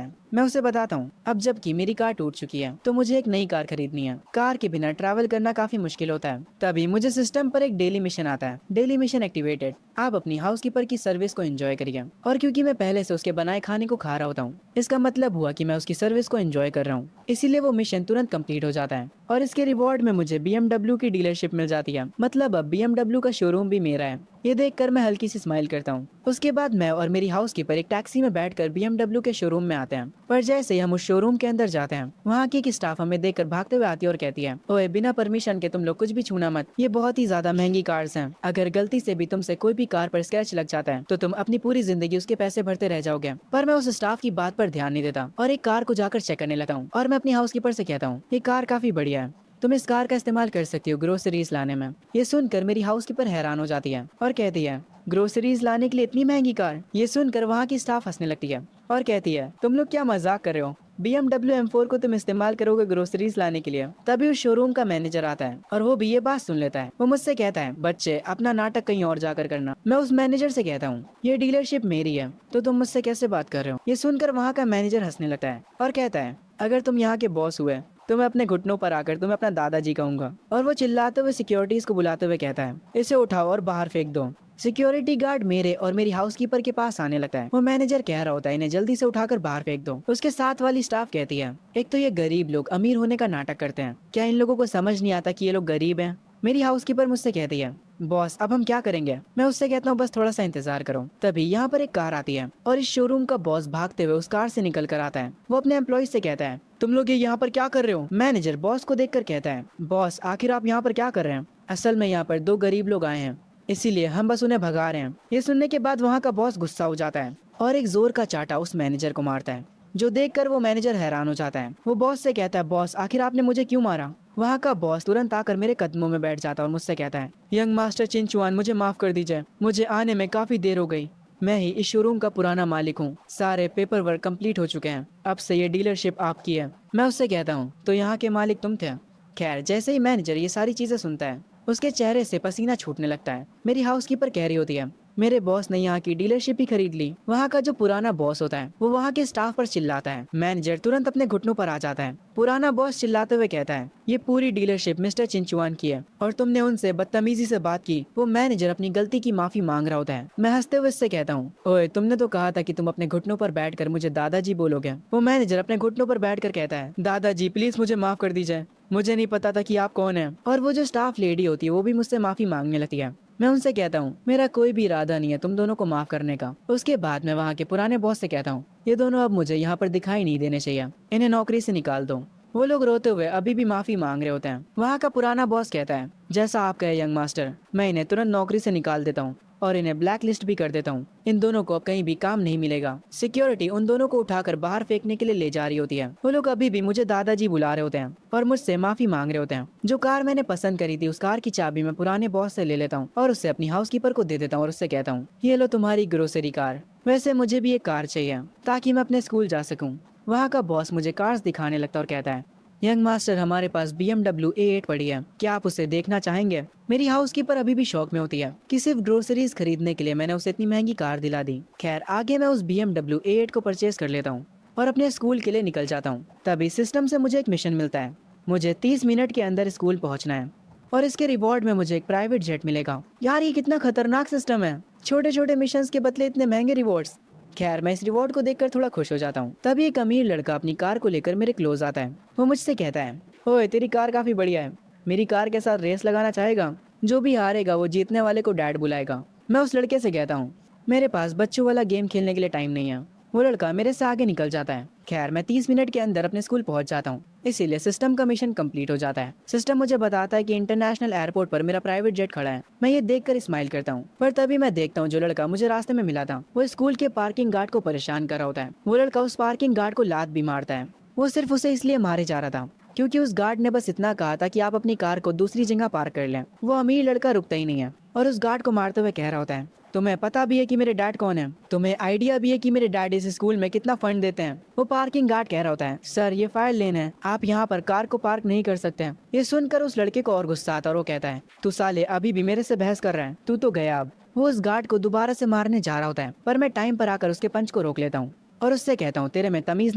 है। मैं उसे बताता हूँ अब जबकि मेरी कार टूट चुकी है तो मुझे एक नई कार खरीदनी है। कार के बिना ट्रैवल करना काफी मुश्किल होता है। तभी मुझे सिस्टम पर एक डेली मिशन आता है। डेली मिशन एक्टिवेटेड, आप अपनी हाउसकीपर की सर्विस को एंजॉय करिए। और क्योंकि मैं पहले से उसके बनाए खाने को खा रहा होता हूँ इसका मतलब हुआ कि मैं उसकी सर्विस को एंजॉय कर रहा हूँ, इसीलिए वो मिशन तुरंत कंप्लीट हो जाता है। और इसके रिवॉर्ड में मुझे BMW की डीलरशिप मिल जाती है, मतलब अब BMW का शोरूम भी मेरा है। ये देखकर मैं हल्की सी स्माइल करता हूँ। उसके बाद मैं और मेरी हाउसकीपर एक टैक्सी में बैठकर BMW के शोरूम में आते हैं। पर जैसे ही हम उस शोरूम के अंदर जाते हैं वहाँ की एक स्टाफ हमें देखकर भागते हुए आती है और कहती है ओए बिना परमिशन के तुम लोग कुछ भी छूना मत, ये बहुत ही ज्यादा महंगी कार्स हैं। अगर गलती से भी तुमसे कोई भी कार पर स्क्रैच लग जाता है तो तुम अपनी पूरी जिंदगी उसके पैसे भरते रह जाओगे। पर मैं उस स्टाफ की बात पर ध्यान नहीं देता और एक कार को जाकर चेक करने लगता हूँ। और मैं अपनी हाउसकीपर से कहता हूँ ये कार काफी बढ़िया है, तुम इस कार का इस्तेमाल कर सकती हो ग्रोसरीज लाने में। ये सुनकर मेरी हाउसकीपर हैरान हो जाती है और कहती है ग्रोसरीज लाने के लिए इतनी महंगी कार। ये सुनकर वहाँ की स्टाफ हंसने लगती है और कहती है तुम लोग क्या मजाक कर रहे हो, BMW M4 को तुम इस्तेमाल करोगे ग्रोसरीज लाने के लिए। तभी उस शोरूम का मैनेजर आता है और वो भी ये बात सुन लेता है। वो मुझसे कहता है बच्चे अपना नाटक कहीं और जाकर करना। मैं उस मैनेजर से कहता हूँ ये डीलरशिप मेरी है तो तुम मुझसे कैसे बात कर रहे हो। ये सुनकर वहाँ का मैनेजर हंसने लगता है और कहता है अगर तुम यहाँ के बॉस हुए तो मैं अपने घुटनों पर आकर तुम्हें अपना दादाजी कहूंगा। और वो चिल्लाते हुए सिक्योरिटीज को बुलाते हुए कहता है इसे उठाओ और बाहर फेंक दो। सिक्योरिटी गार्ड मेरे और मेरी हाउसकीपर के पास आने लगता है। वो मैनेजर कह रहा होता है इन्हें जल्दी से उठाकर बाहर फेंक दो। उसके साथ वाली स्टाफ कहती है एक तो ये गरीब लोग अमीर होने का नाटक करते हैं, क्या इन लोगों को समझ नहीं आता कि ये लोग गरीब हैं। मेरी हाउसकीपर मुझसे कहती है बॉस अब हम क्या करेंगे। मैं उससे कहता हूँ बस थोड़ा सा इंतजार करो। तभी यहाँ पर एक कार आती है और इस शोरूम का बॉस भागते हुए उस कार से निकल कर आता है। वो अपने एम्प्लॉय से कहता है तुम लोग ये यहाँ पर क्या कर रहे हो। मैनेजर बॉस को देखकर कहता है बॉस आखिर आप यहाँ पर क्या कर रहे हैं। असल में यहाँ पर दो गरीब लोग आए हैं इसीलिए हम बस उन्हें भगा रहे हैं। ये सुनने के बाद वहाँ का बॉस गुस्सा हो जाता है और एक जोर का चाटा उस मैनेजर को मारता है, जो देखकर वो मैनेजर हैरान हो जाता है। वो बॉस से कहता है बॉस आखिर आपने मुझे क्यों मारा। वहाँ का बॉस तुरंत आकर मेरे कदमों में बैठ जाता है और मुझसे कहता है यंग मास्टर चिंचुआन मुझे माफ कर दीजिए, मुझे आने में काफी देर हो गई। मैं ही इस शोरूम का पुराना मालिक हूँ, सारे पेपर वर्क कम्प्लीट हो चुके हैं, अब से ये डीलरशिप आपकी है। मैं उससे कहता हूँ तो यहाँ के मालिक तुम थे। खैर जैसे ही मैनेजर ये सारी चीजें सुनता है उसके चेहरे से पसीना छूटने लगता है। मेरी हाउसकीपर कह रही होती है मेरे बॉस ने यहाँ की डीलरशिप ही खरीद ली। वहाँ का जो पुराना बॉस होता है वो वहाँ के स्टाफ पर चिल्लाता है। मैनेजर तुरंत अपने घुटनों पर आ जाता है। पुराना बॉस चिल्लाते हुए कहता है ये पूरी डीलरशिप मिस्टर चिंचुआन की है और तुमने उनसे बदतमीजी से बात की। वो मैनेजर अपनी गलती की माफी मांग रहा होता है। मैं हंसते हुए इससे कहता हूँ ओए तुमने तो कहा था कि तुम अपने घुटनों पर बैठकर मुझे दादाजी बोलोगे। वो मैनेजर अपने घुटनों पर बैठकर कहता है दादाजी प्लीज मुझे माफ कर दीजिए, मुझे नहीं पता था कि आप कौन हैं। और वो जो स्टाफ लेडी होती है वो भी मुझसे माफी मांगने लगती है। मैं उनसे कहता हूँ मेरा कोई भी इरादा नहीं है तुम दोनों को माफ करने का। उसके बाद मैं वहाँ के पुराने बॉस से कहता हूँ ये दोनों अब मुझे यहाँ पर दिखाई नहीं देने चाहिए, इन्हें नौकरी से निकाल दो। वो लोग रोते हुए अभी भी माफी मांग रहे होते हैं। वहाँ का पुराना बॉस कहता है जैसा आप कहे यंग मास्टर, मैं इन्हें तुरंत नौकरी से निकाल देता हूँ और इन्हें ब्लैक लिस्ट भी कर देता हूँ। इन दोनों को अब कहीं भी काम नहीं मिलेगा। सिक्योरिटी उन दोनों को उठाकर बाहर फेंकने के लिए ले जा रही होती है। वो लोग अभी भी मुझे दादाजी बुला रहे होते हैं और मुझसे माफी मांग रहे होते हैं। जो कार मैंने पसंद करी थी उस कार की चाबी मैं पुराने बॉस से ले लेता हूँ और उससे अपनी हाउसकीपर को दे देता हूँ और उससे कहता हूँ ये लो तुम्हारी ग्रोसरी कार। वैसे मुझे भी एक कार चाहिए ताकि मैं अपने स्कूल जा सकूँ। वहाँ का बॉस मुझे कार्स दिखाने लगता और कहता है यंग मास्टर हमारे पास BMW A8 पड़ी है, क्या आप उसे देखना चाहेंगे। मेरी हाउसकीपर अभी भी शौक में होती है कि सिर्फ ग्रोसरीज खरीदने के लिए मैंने उसे इतनी महंगी कार दिला दी। खैर आगे मैं उस BMW A8 को परचेज कर लेता हूँ और अपने स्कूल के लिए निकल जाता हूँ। तभी सिस्टम से मुझे एक मिशन मिलता है, मुझे 30 मिनट के अंदर स्कूल पहुँचना है और इसके रिवॉर्ड में मुझे एक प्राइवेट जेट मिलेगा। यार ये कितना खतरनाक सिस्टम है, छोटे छोटे मिशन के बदले इतने महंगे रिवॉर्ड्स। खैर मैं इस रिवॉर्ड को देखकर थोड़ा खुश हो जाता हूँ। तभी एक अमीर लड़का अपनी कार को लेकर मेरे क्लोज आता है। वो मुझसे कहता है ओए तेरी कार काफी बढ़िया है, मेरी कार के साथ रेस लगाना चाहेगा। जो भी हारेगा वो जीतने वाले को डैड बुलाएगा। मैं उस लड़के से कहता हूँ मेरे पास बच्चों वाला गेम खेलने के लिए टाइम नहीं है। वो लड़का मेरे से आगे निकल जाता है। खैर मैं 30 मिनट के अंदर अपने स्कूल पहुंच जाता हूँ, इसीलिए सिस्टम का मिशन कंप्लीट हो जाता है। सिस्टम मुझे बताता है कि इंटरनेशनल एयरपोर्ट पर मेरा प्राइवेट जेट खड़ा है। मैं ये देखकर स्माइल करता हूँ, पर तभी मैं देखता हूँ जो लड़का मुझे रास्ते में मिला था वो स्कूल के पार्किंग गार्ड को परेशान कर रहा होता है। वो लड़का उस पार्किंग गार्ड को लात भी मारता है। वो सिर्फ उसे इसलिए मारे जा रहा था क्योंकि उस गार्ड ने बस इतना कहा था कि आप अपनी कार को दूसरी जगह पार्क कर लें। वो अमीर लड़का रुकता ही नहीं है और उस गार्ड को मारते हुए कह रहा होता है तुम्हें पता भी है कि मेरे डैड कौन है? तुम्हें आइडिया भी है कि मेरे डैड इस स्कूल में कितना फंड देते हैं? वो पार्किंग गार्ड कह रहा होता है, सर ये फायर लेन है, आप यहाँ पर कार को पार्क नहीं कर सकते हैं। ये सुनकर उस लड़के को और गुस्सा आता है और वो कहता है, तू साले अभी भी मेरे से बहस कर रहा है, तू तो गया अब। वो उस गार्ड को दोबारा से मारने जा रहा होता है, पर मैं टाइम पर आकर उसके पंच को रोक लेता हूँ और उससे कहता हूँ, तेरे में तमीज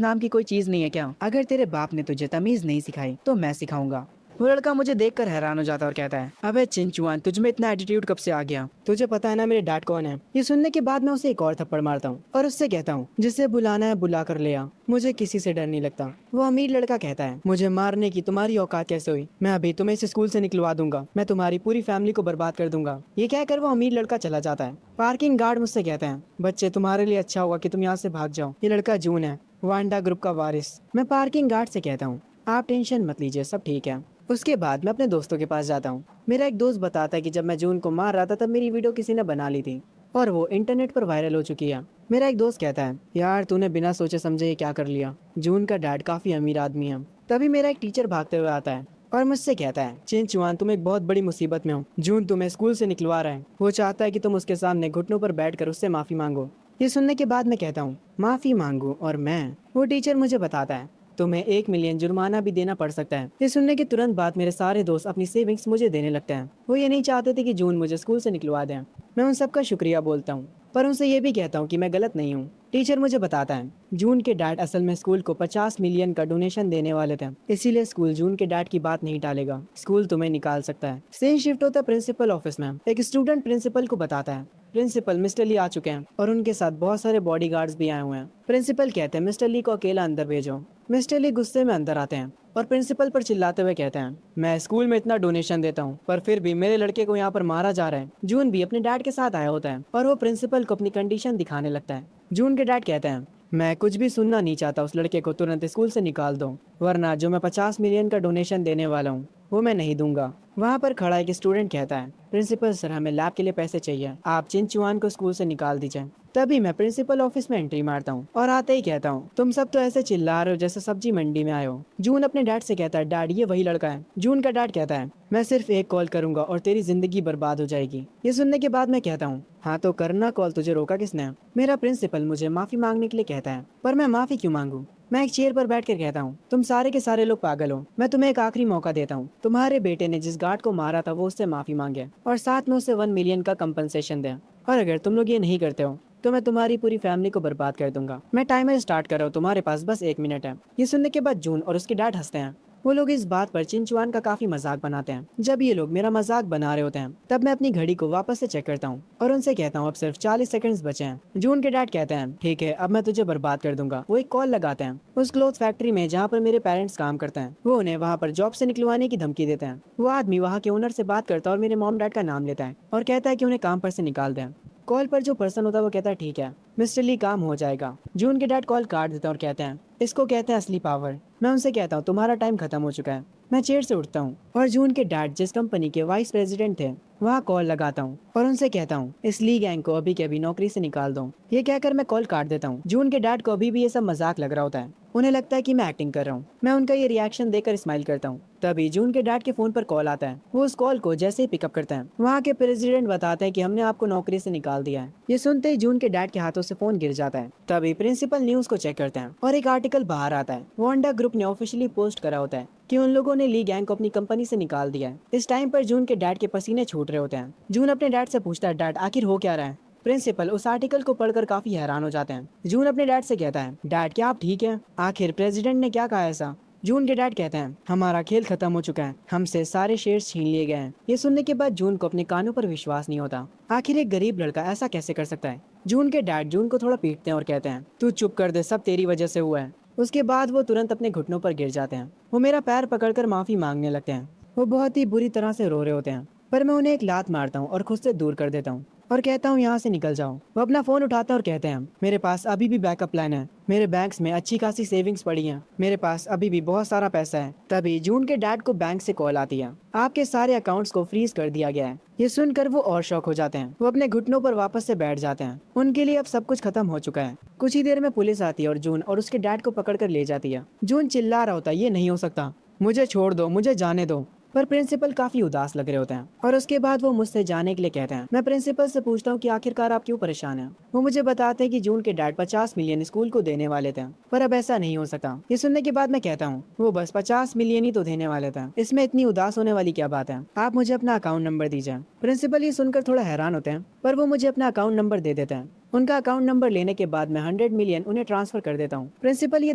नाम की कोई चीज नहीं है क्या? अगर तेरे बाप ने तुझे तमीज नहीं सिखाई तो मैं सिखाऊंगा। वो लड़का मुझे देखकर हैरान हो जाता है और कहता है, अबे चिंचुआन, तुझ में इतना एटीट्यूड कब से आ गया? तुझे पता है ना मेरे डैड कौन है? ये सुनने के बाद मैं उसे एक और थप्पड़ मारता हूँ और उससे कहता हूँ, जिसे बुलाना है बुला कर ले आ, मुझे किसी से डर नहीं लगता। वो अमीर लड़का कहता है, मुझे मारने की तुम्हारी औकात कैसे हुई? मैं अभी तुम्हें इस स्कूल से निकलवा दूंगा, मैं तुम्हारी पूरी फैमिली को बर्बाद कर दूंगा। ये कहकर वो अमीर लड़का चला जाता है। पार्किंग गार्ड मुझसे कहते हैं, बच्चे तुम्हारे लिए अच्छा होगा कि तुम यहाँ से भाग जाओ, ये लड़का जून है, वांडा ग्रुप का वारिस। मैं पार्किंग गार्ड से कहता हूँ, आप टेंशन मत लीजिए, सब ठीक है। उसके बाद मैं अपने दोस्तों के पास जाता हूँ। मेरा एक दोस्त बताता है कि जब मैं जून को मार रहा था तब मेरी वीडियो किसी ने बना ली थी और वो इंटरनेट पर वायरल हो चुकी है। मेरा एक दोस्त कहता है, यार तूने बिना सोचे समझे ये क्या कर लिया? जून का डैड काफी अमीर आदमी है। तभी मेरा एक टीचर भागते हुए आता है और मुझसे कहता है, चिंचुआन तुम एक बहुत बड़ी मुसीबत में हो, जून तुम्हें स्कूल से निकलवा रहा है, वो चाहता है कि तुम उसके सामने घुटनों पर बैठकर उससे माफी मांगो। ये सुनने के बाद मैं कहता हूँ, माफी मांगू और मैं? वो टीचर मुझे बताता है, तुम्हें 1 मिलियन जुर्माना भी देना पड़ सकता है। ये सुनने के तुरंत बाद मेरे सारे दोस्त अपनी सेविंग्स मुझे देने लगते हैं। वो ये नहीं चाहते थे कि जून मुझे स्कूल से निकलवा दें। मैं उन सबका शुक्रिया बोलता हूँ, पर उनसे ये भी कहता हूँ कि मैं गलत नहीं हूँ। टीचर मुझे बताता है, जून के डैड असल में स्कूल को 50 मिलियन का डोनेशन देने वाले थे, इसीलिए स्कूल जून के डैड की बात नहीं टालेगा, स्कूल तुम्हें निकाल सकता है। सीन शिफ्ट होता है प्रिंसिपल ऑफिस में। एक स्टूडेंट प्रिंसिपल को बताता है, प्रिंसिपल मिस्टर ली आ चुके हैं और उनके साथ बहुत सारे बॉडीगार्ड्स भी आए हुए हैं। प्रिंसिपल कहते हैं, मिस्टर ली को अकेला अंदर भेजो। मिस्टर ली गुस्से में अंदर आते हैं और प्रिंसिपल पर चिल्लाते हुए कहते हैं, मैं स्कूल में इतना डोनेशन देता हूँ पर फिर भी मेरे लड़के को यहाँ पर मारा जा रहा है। जून भी अपने डैड के साथ आया होता है और वो प्रिंसिपल को अपनी कंडीशन दिखाने लगता है। जून के डैड कहते हैं, मैं कुछ भी सुनना नहीं चाहता, उस लड़के को तुरंत स्कूल से निकाल दो, वरना जो मैं 50 मिलियन का डोनेशन देने वाला हूँ वो मैं नहीं दूंगा। वहाँ पर खड़ा एक स्टूडेंट कहता है, प्रिंसिपल सर हमें लैब के लिए पैसे चाहिए, आप चिंचुआन को स्कूल से निकाल दीजिए। तभी मैं प्रिंसिपल ऑफिस में एंट्री मारता हूँ और आते ही कहता हूँ, तुम सब तो ऐसे चिल्ला रहे हो जैसे सब्जी मंडी में आए हो। जून अपने डैड से कहता है, डैड ये वही लड़का है। जून का डैड कहता है, मैं सिर्फ एक कॉल करूंगा और तेरी जिंदगी बर्बाद हो जाएगी। ये सुनने के बाद मैं कहता हूँ, हाँ तो करना कॉल, तुझे रोका किसने? मेरा प्रिंसिपल मुझे माफी मांगने के लिए कहता है, पर मैं माफी क्यों मांगू? मैं एक चेयर पर बैठकर कहता हूँ, तुम सारे के सारे लोग पागल हो, मैं तुम्हें एक आखिरी मौका देता हूँ। तुम्हारे बेटे ने जिस गार्ड को मारा था वो उससे माफी मांगे और साथ में उसे 1 मिलियन का कंपनसेशन दे, और अगर तुम लोग ये नहीं करते हो तो मैं तुम्हारी पूरी फैमिली को बर्बाद कर दूंगा। मैं टाइमर स्टार्ट कर रहा हूँ, तुम्हारे पास बस 1 मिनट है। ये सुनने के बाद जून और उसके डैड हंसते हैं। वो लोग इस बात पर चिंचुआन का काफी मजाक बनाते हैं। जब ये लोग मेरा मजाक बना रहे होते हैं तब मैं अपनी घड़ी को वापस से चेक करता हूँ और उनसे कहता हूँ, अब सिर्फ 40 सेकंड्स बचे हैं। जून के डैड कहते हैं, ठीक है अब मैं तुझे बर्बाद कर दूंगा। वो एक कॉल लगाते हैं उस क्लोथ फैक्ट्री में जहाँ पर मेरे पेरेंट्स काम करते हैं। वो उन्हें वहाँ पर जॉब से निकलवाने की धमकी देते हैं। वो आदमी वहाँ के ओनर से बात करता है और मेरे मॉम डैड का नाम लेता है और कहता है कि उन्हें काम पर से निकाल दें। कॉल पर जो पर्सन होता है वो कहता है, ठीक है मिस्टर ली, काम हो जाएगा। जून के डैड कॉल काट देते हैं और कहते हैं, इसको कहते हैं असली पावर। मैं उनसे कहता हूँ, तुम्हारा टाइम खत्म हो चुका है। मैं चेयर से उठता हूँ और जून के डैड जिस कंपनी के वाइस प्रेसिडेंट थे वहाँ कॉल लगाता हूँ और उनसे कहता हूँ, इस ली गैंग को अभी के अभी नौकरी से निकाल दो। ये कहकर मैं कॉल काट देता हूँ। जून के डैड को अभी भी ये सब मजाक लग रहा होता है, उन्हें लगता है कि मैं एक्टिंग कर रहा हूँ। मैं उनका ये रिएक्शन देखकर स्माइल करता हूँ। तभी जून के डैड के फोन पर कॉल आता है। वो उस कॉल को जैसे ही पिकअप करते हैं वहाँ के प्रेसिडेंट बताते हैं कि हमने आपको नौकरी से निकाल दिया है। ये सुनते ही जून के डैड के हाथों से फोन गिर जाता है। तभी प्रिंसिपल न्यूज को चेक करते हैं और एक आर्टिकल बाहर आता है। वांडा ग्रुप ने ऑफिशियली पोस्ट करा होता है कि उन लोगों ने ली गैंग को अपनी कंपनी से निकाल दिया है। इस टाइम पर जून के डैड के पसीने छूट रहे होते हैं। जून अपने डैड से पूछता है, डैड आखिर हो क्या रहा है? प्रिंसिपल उस आर्टिकल को पढ़कर काफी हैरान हो जाते हैं। जून अपने डैड से कहता है, डैड क्या आप ठीक हैं? आखिर प्रेसिडेंट ने क्या कहा ऐसा? जून के डैड कहते हैं, हमारा खेल खत्म हो चुका है, हमसे सारे शेयर्स छीन लिए गए हैं। ये सुनने के बाद जून को अपने कानों पर विश्वास नहीं होता। आखिर एक गरीब लड़का ऐसा कैसे कर सकता है? जून के डैड जून को थोड़ा पीटते हैं और कहते हैं, तू चुप कर दे, सब तेरी वजह से हुआ है। उसके बाद वो तुरंत अपने घुटनों पर गिर जाते हैं। वो मेरा पैर पकड़कर माफी मांगने लगते हैं। वो बहुत ही बुरी तरह से रो रहे होते हैं, पर मैं उन्हें एक लात मारता हूँ और खुद से दूर कर देता हूँ और कहता हूँ, यहाँ से निकल जाओ। वो अपना फोन उठाते हैं और कहते हैं, मेरे पास अभी भी बैकअप प्लान है, मेरे बैंक्स में अच्छी खासी सेविंग्स पड़ी हैं, मेरे पास अभी भी बहुत सारा पैसा है। तभी जून के डैड को बैंक से कॉल आती है, आपके सारे अकाउंट्स को फ्रीज कर दिया गया है। ये सुनकर वो और शॉक हो जाते हैं। वो अपने घुटनों पर वापस से बैठ जाते हैं। उनके लिए अब सब कुछ खत्म हो चुका है। कुछ ही देर में पुलिस आती है और जून और उसके डैड को पकड़ कर ले जाती है। जून चिल्ला रहा होता है, ये नहीं हो सकता, मुझे छोड़ दो, मुझे जाने दो। पर प्रिंसिपल काफी उदास लग रहे होते हैं और उसके बाद वो मुझसे जाने के लिए कहते हैं। मैं प्रिंसिपल से पूछता हूँ कि आखिरकार आप क्यों परेशान हैं। वो मुझे बताते हैं कि जून के डैड 50 मिलियन स्कूल को देने वाले थे, पर अब ऐसा नहीं हो सकता। ये सुनने के बाद मैं कहता हूँ वो बस 50 मिलियन ही तो देने वाले थे, इसमें इतनी उदास होने वाली क्या बात है। आप मुझे अपना अकाउंट नंबर दीजिए। प्रिंसिपल ये सुनकर थोड़ा हैरान होते हैं, पर वो मुझे अपना अकाउंट नंबर दे देते हैं। उनका अकाउंट नंबर लेने के बाद मैं 100 मिलियन उन्हें ट्रांसफर कर देता हूँ। प्रिंसिपल ये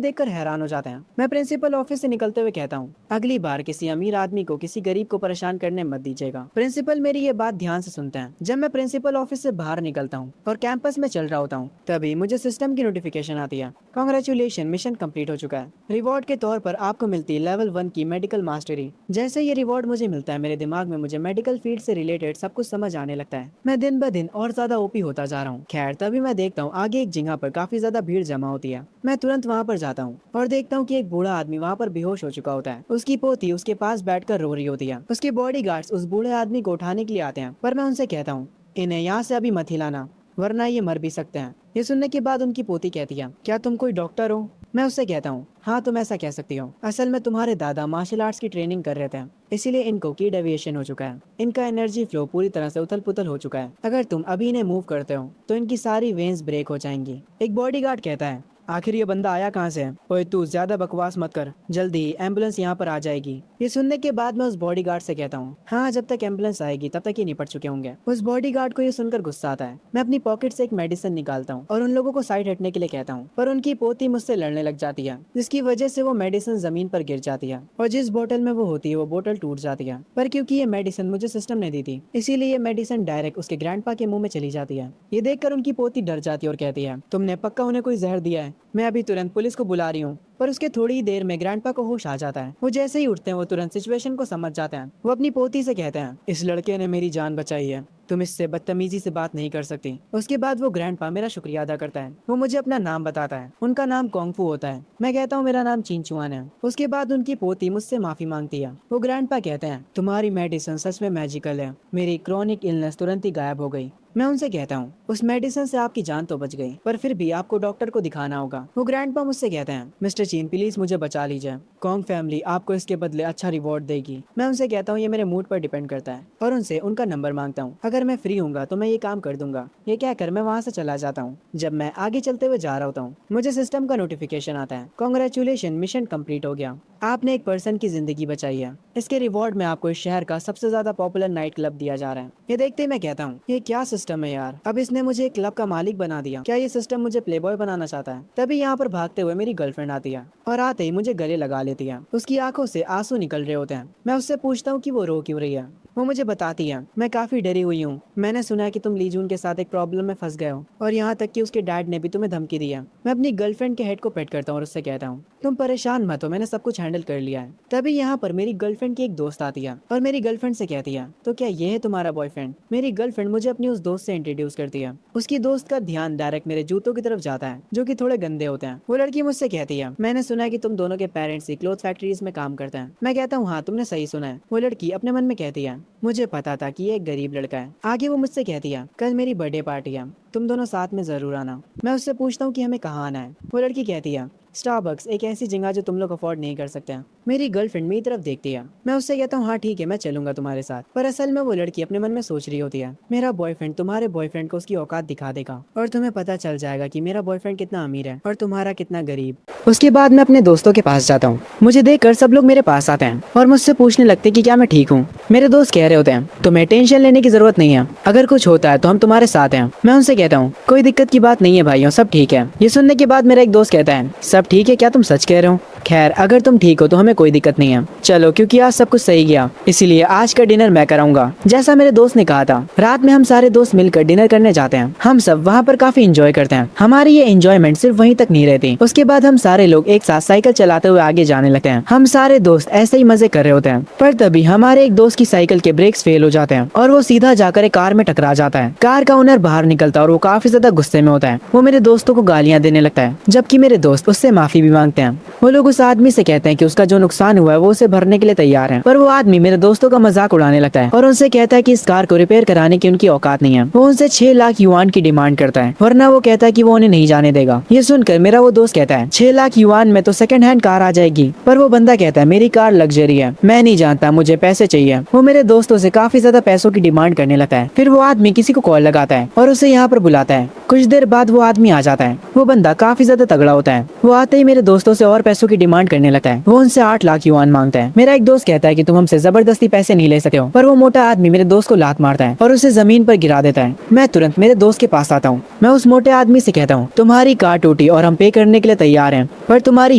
देखकर हैरान हो जाते हैं। मैं प्रिंसिपल ऑफिस से निकलते हुए कहता हूँ, अगली बार किसी अमीर आदमी को किसी गरीब को परेशान करने मत दीजिएगा। प्रिंसिपल मेरी ये बात ध्यान से सुनते हैं। जब मैं प्रिंसिपल ऑफिस से बाहर निकलता हूँ और कैंपस में चल रहा होता हूँ, तभी मुझे सिस्टम की नोटिफिकेशन आती है, कांग्रेचुलेशन, मिशन कंप्लीट हो चुका है। रिवॉर्ड के तौर पर आपको मिलती है लेवल 1 की मेडिकल मास्टरी। जैसे ये रिवॉर्ड मुझे मिलता है, मेरे दिमाग में मुझे मेडिकल फील्ड से रिलेटेड सब कुछ समझ आने लगता है। मैं दिन ब दिन और ज्यादा ओपी होता जा रहा हूँ। खैर, तभी मैं देखता हूँ आगे एक जगह पर काफी ज्यादा भीड़ जमा होती है। मैं तुरंत वहाँ पर जाता हूँ और देखता हूँ कि एक बूढ़ा आदमी वहाँ पर बेहोश हो चुका होता है। उसकी पोती उसके पास बैठकर रो रही होती है। उसके बॉडीगार्ड्स उस बूढ़े आदमी को उठाने के लिए आते हैं, पर मैं उनसे कहता हूँ इन्हें यहाँ से अभी मत हिलाना, वरना ये मर भी सकते हैं। ये सुनने के बाद उनकी पोती कहती है, क्या तुम कोई डॉक्टर हो? मैं उससे कहता हूँ, हाँ तुम ऐसा कह सकती हो। असल में तुम्हारे दादा मार्शल आर्ट्स की ट्रेनिंग कर रहे थे, इसीलिए इनको की डेविएशन हो चुका है। इनका एनर्जी फ्लो पूरी तरह से उथल पुथल हो चुका है। अगर तुम अभी इन्हें मूव करते हो तो इनकी सारी वेन्स ब्रेक हो जाएंगी। एक बॉडीगार्ड कहता है, आखिर ये बंदा आया कहाँ से है? ओए तू ज्यादा बकवास मत कर, जल्दी एम्बुलेंस यहाँ पर आ जाएगी। ये सुनने के बाद मैं उस बॉडीगार्ड से कहता हूँ, हाँ जब तक एम्बुलेंस आएगी तब तक ये निपट चुके होंगे। उस बॉडीगार्ड को ये सुनकर गुस्सा आता है। मैं अपनी पॉकेट से एक मेडिसिन निकालता हूँ और उन लोगों को साइड हटने के लिए कहता हूँ, पर उनकी पोती मुझसे लड़ने लग जाती है, जिसकी वजह से वो मेडिसिन जमीन पर गिर जाती है और जिस बोतल में वो होती है वो बोतल टूट जाती है। पर क्योंकि ये मेडिसिन मुझे सिस्टम ने दी थी, इसीलिए ये मेडिसिन डायरेक्ट उसके ग्रैंडपा के मुंह में चली जाती है। ये देखकर उनकी पोती डर जाती है और कहती है, तुमने पक्का उन्हें कोई जहर दिया है, मैं अभी तुरंत पुलिस को बुला रही हूँ। पर उसके थोड़ी ही देर में ग्रैंडपा को होश आ जाता है। वो जैसे ही उठते हैं वो तुरंत सिचुएशन को समझ जाते हैं। वो अपनी पोती से कहते हैं, इस लड़के ने मेरी जान बचाई है, तुम इससे बदतमीजी से बात नहीं कर सकती। उसके बाद वो ग्रैंडपा मेरा शुक्रिया अदा करता है। वो मुझे अपना नाम बताता है। उनका नाम कोंगफू होता है। मैं कहता हूँ मेरा नाम चिंचुआन है। उसके बाद उनकी पोती मुझसे माफी मांगती है। वो ग्रैंडपा कहते हैं, तुम्हारी मेडिसिन सच में मैजिकल है, मेरी क्रॉनिक इलनेस तुरंत ही गायब हो गई। मैं उनसे कहता हूँ, उस मेडिसिन से आपकी जान तो बच गई, पर फिर भी आपको डॉक्टर को दिखाना होगा। वो ग्रैंडपा मुझसे कहते हैं, मिस्टर चीन प्लीज मुझे बचा लीजिए, कॉन्ग फैमिली आपको इसके बदले अच्छा रिवॉर्ड देगी। मैं उनसे कहता हूँ ये मेरे मूड पर डिपेंड करता है और उनसे उनका नंबर मांगता हूँ। अगर मैं फ्री हूँगा तो मैं ये काम कर दूंगा। ये कहकर मैं वहाँ से चला जाता हूँ। जब मैं आगे चलते हुए जा रहा होता हूँ, मुझे सिस्टम का नोटिफिकेशन आता है, कांग्रेचुलेशन, मिशन कंप्लीट हो गया, आपने एक पर्सन की जिंदगी बचाई है। इसके रिवॉर्ड में आपको इस शहर का सबसे ज्यादा पॉपुलर नाइट क्लब दिया जा रहा है। ये देखते ही मैं कहता हूँ, ये क्या सिस्टम है यार, अब इसने मुझे एक क्लब का मालिक बना दिया। क्या ये सिस्टम मुझे प्लेबॉय बनाना चाहता है? तभी यहाँ पर भागते हुए मेरी गर्लफ्रेंड आती है और आते ही मुझे गले लगा लेती है। उसकी आंखों से आंसू निकल रहे होते हैं। मैं उससे पूछता हूँ कि वो रो क्यों रही है। वो मुझे बताती है, मैं काफी डरी हुई हूँ, मैंने सुना है कि तुम लीजून के साथ एक प्रॉब्लम में फंस गए हो और यहाँ तक कि उसके डैड ने भी तुम्हें धमकी दी है। मैं अपनी गर्लफ्रेंड के हेड को पेट करता हूँ और उससे कहता हूँ, तुम परेशान मत हो, मैंने सब कुछ हैंडल कर लिया है। तभी यहाँ पर मेरी गर्लफ्रेंड की एक दोस्त आती है और मेरी गर्लफ्रेंड से कहती है, तो क्या ये है तुम्हारा बॉयफ्रेंड? मेरी गर्लफ्रेंड मुझे अपनी उस दोस्त से इंट्रोड्यूस करती है। उसकी दोस्त का ध्यान डायरेक्ट मेरे जूतों की तरफ जाता है, जो कि थोड़े गंदे होते हैं। वो लड़की मुझसे कहती है, मैंने सुना है कि तुम दोनों के पेरेंट्स ही क्लोथ फैक्ट्रीज में काम करते हैं। मैं कहता हूँ, हाँ तुमने सही सुना है। वो लड़की अपने मन में कहती है, मुझे पता था कि ये एक गरीब लड़का है। आगे वो मुझसे कहती है, कल मेरी बर्थडे पार्टी है, तुम दोनों साथ में जरूर आना। मैं उससे पूछता हूँ कि हमें कहाँ आना है। वो लड़की कहती है, स्टारबक्स, एक ऐसी जगह जो तुम लोग अफोर्ड नहीं कर सकते हैं। मेरी गर्लफ्रेंड मेरी तरफ देखती है। मैं उससे कहता हूँ, हाँ ठीक है, मैं चलूंगा तुम्हारे साथ। पर असल में वो लड़की अपने मन में सोच रही होती है, मेरा बॉयफ्रेंड तुम्हारे बॉयफ्रेंड को उसकी औकात दिखा देगा और तुम्हें पता चल जाएगा कि मेरा बॉयफ्रेंड कितना अमीर है और तुम्हारा कितना गरीब। उसके बाद मैं अपने दोस्तों के पास जाता हूँ। मुझे देखकर सब लोग मेरे पास आते हैं और मुझसे पूछने लगते हैं कि क्या मैं ठीक हूँ। मेरे दोस्त कह रहे होते हैं, तुम्हें टेंशन लेने की जरूरत नहीं है, अगर कुछ होता है तो हम तुम्हारे साथ हैं। मैं उनसे कहता हूँ, कोई दिक्कत की बात नहीं है भाइयों, सब ठीक है। ये सुनने के बाद मेरा एक दोस्त कहता है, सब ठीक है, क्या तुम सच कह रहे हो? खैर अगर तुम ठीक हो तो हमें कोई दिक्कत नहीं है, चलो, क्योंकि आज सब कुछ सही गया इसीलिए आज का डिनर मैं कराऊंगा। जैसा मेरे दोस्त ने कहा था, रात में हम सारे दोस्त मिलकर डिनर करने जाते हैं। हम सब वहाँ पर काफी एंजॉय करते हैं। हमारी ये एंजॉयमेंट सिर्फ वहीं तक नहीं रहती। उसके बाद हम सारे लोग एक साथ साइकिल चलाते हुए आगे जाने लगते हैं। हम सारे दोस्त ऐसे ही मजे कर रहे होते हैं, पर तभी हमारे एक दोस्त की साइकिल के ब्रेक्स फेल हो जाते हैं और वो सीधा जाकर एक कार में टकरा जाता है। कार का ओनर बाहर निकलता है और वो काफी ज्यादा गुस्से में होता है। वो मेरे दोस्तों को गालियां देने लगता है, जबकि मेरे दोस्त उससे माफी भी मांगते हैं। वो लोग उस आदमी से कहते हैं कि उसका जो नुकसान हुआ है वो उसे भरने के लिए तैयार है, पर वो आदमी मेरे दोस्तों का मजाक उड़ाने लगता है और उनसे कहता है कि इस कार को रिपेयर कराने की उनकी औकात नहीं है। वो उनसे 6 लाख युआन की डिमांड करता है, वरना वो कहता है कि वो उन्हें नहीं जाने देगा। ये सुनकर मेरा वो दोस्त कहता है 6 लाख युआन में तो सेकंड हैंड कार आ जाएगी, पर वो बंदा कहता है मेरी कार लग्जरी है, मैं नहीं जानता, मुझे पैसे चाहिए। वो मेरे दोस्तों से काफी ज्यादा पैसों की डिमांड करने लगता है। फिर वो आदमी किसी को कॉल लगाता है और उसे यहाँ पर बुलाता है। कुछ देर बाद वो आदमी आ जाता है। वो बंदा काफी ज्यादा तगड़ा होता है। वो आते ही मेरे दोस्तों से और पैसों की डिमांड करने लगता है। वो उनसे 8 लाख युआन मांगता है। मेरा एक दोस्त कहता है कि तुम हमसे जबरदस्ती पैसे नहीं ले सकते हो, पर वो मोटा आदमी मेरे दोस्त को लात मारता है और उसे जमीन पर गिरा देता है। मैं तुरंत मेरे दोस्त के पास आता हूँ। मैं उस मोटे आदमी से कहता हूँ तुम्हारी कार टूटी और हम पे करने के लिए तैयार हैं, पर तुम्हारी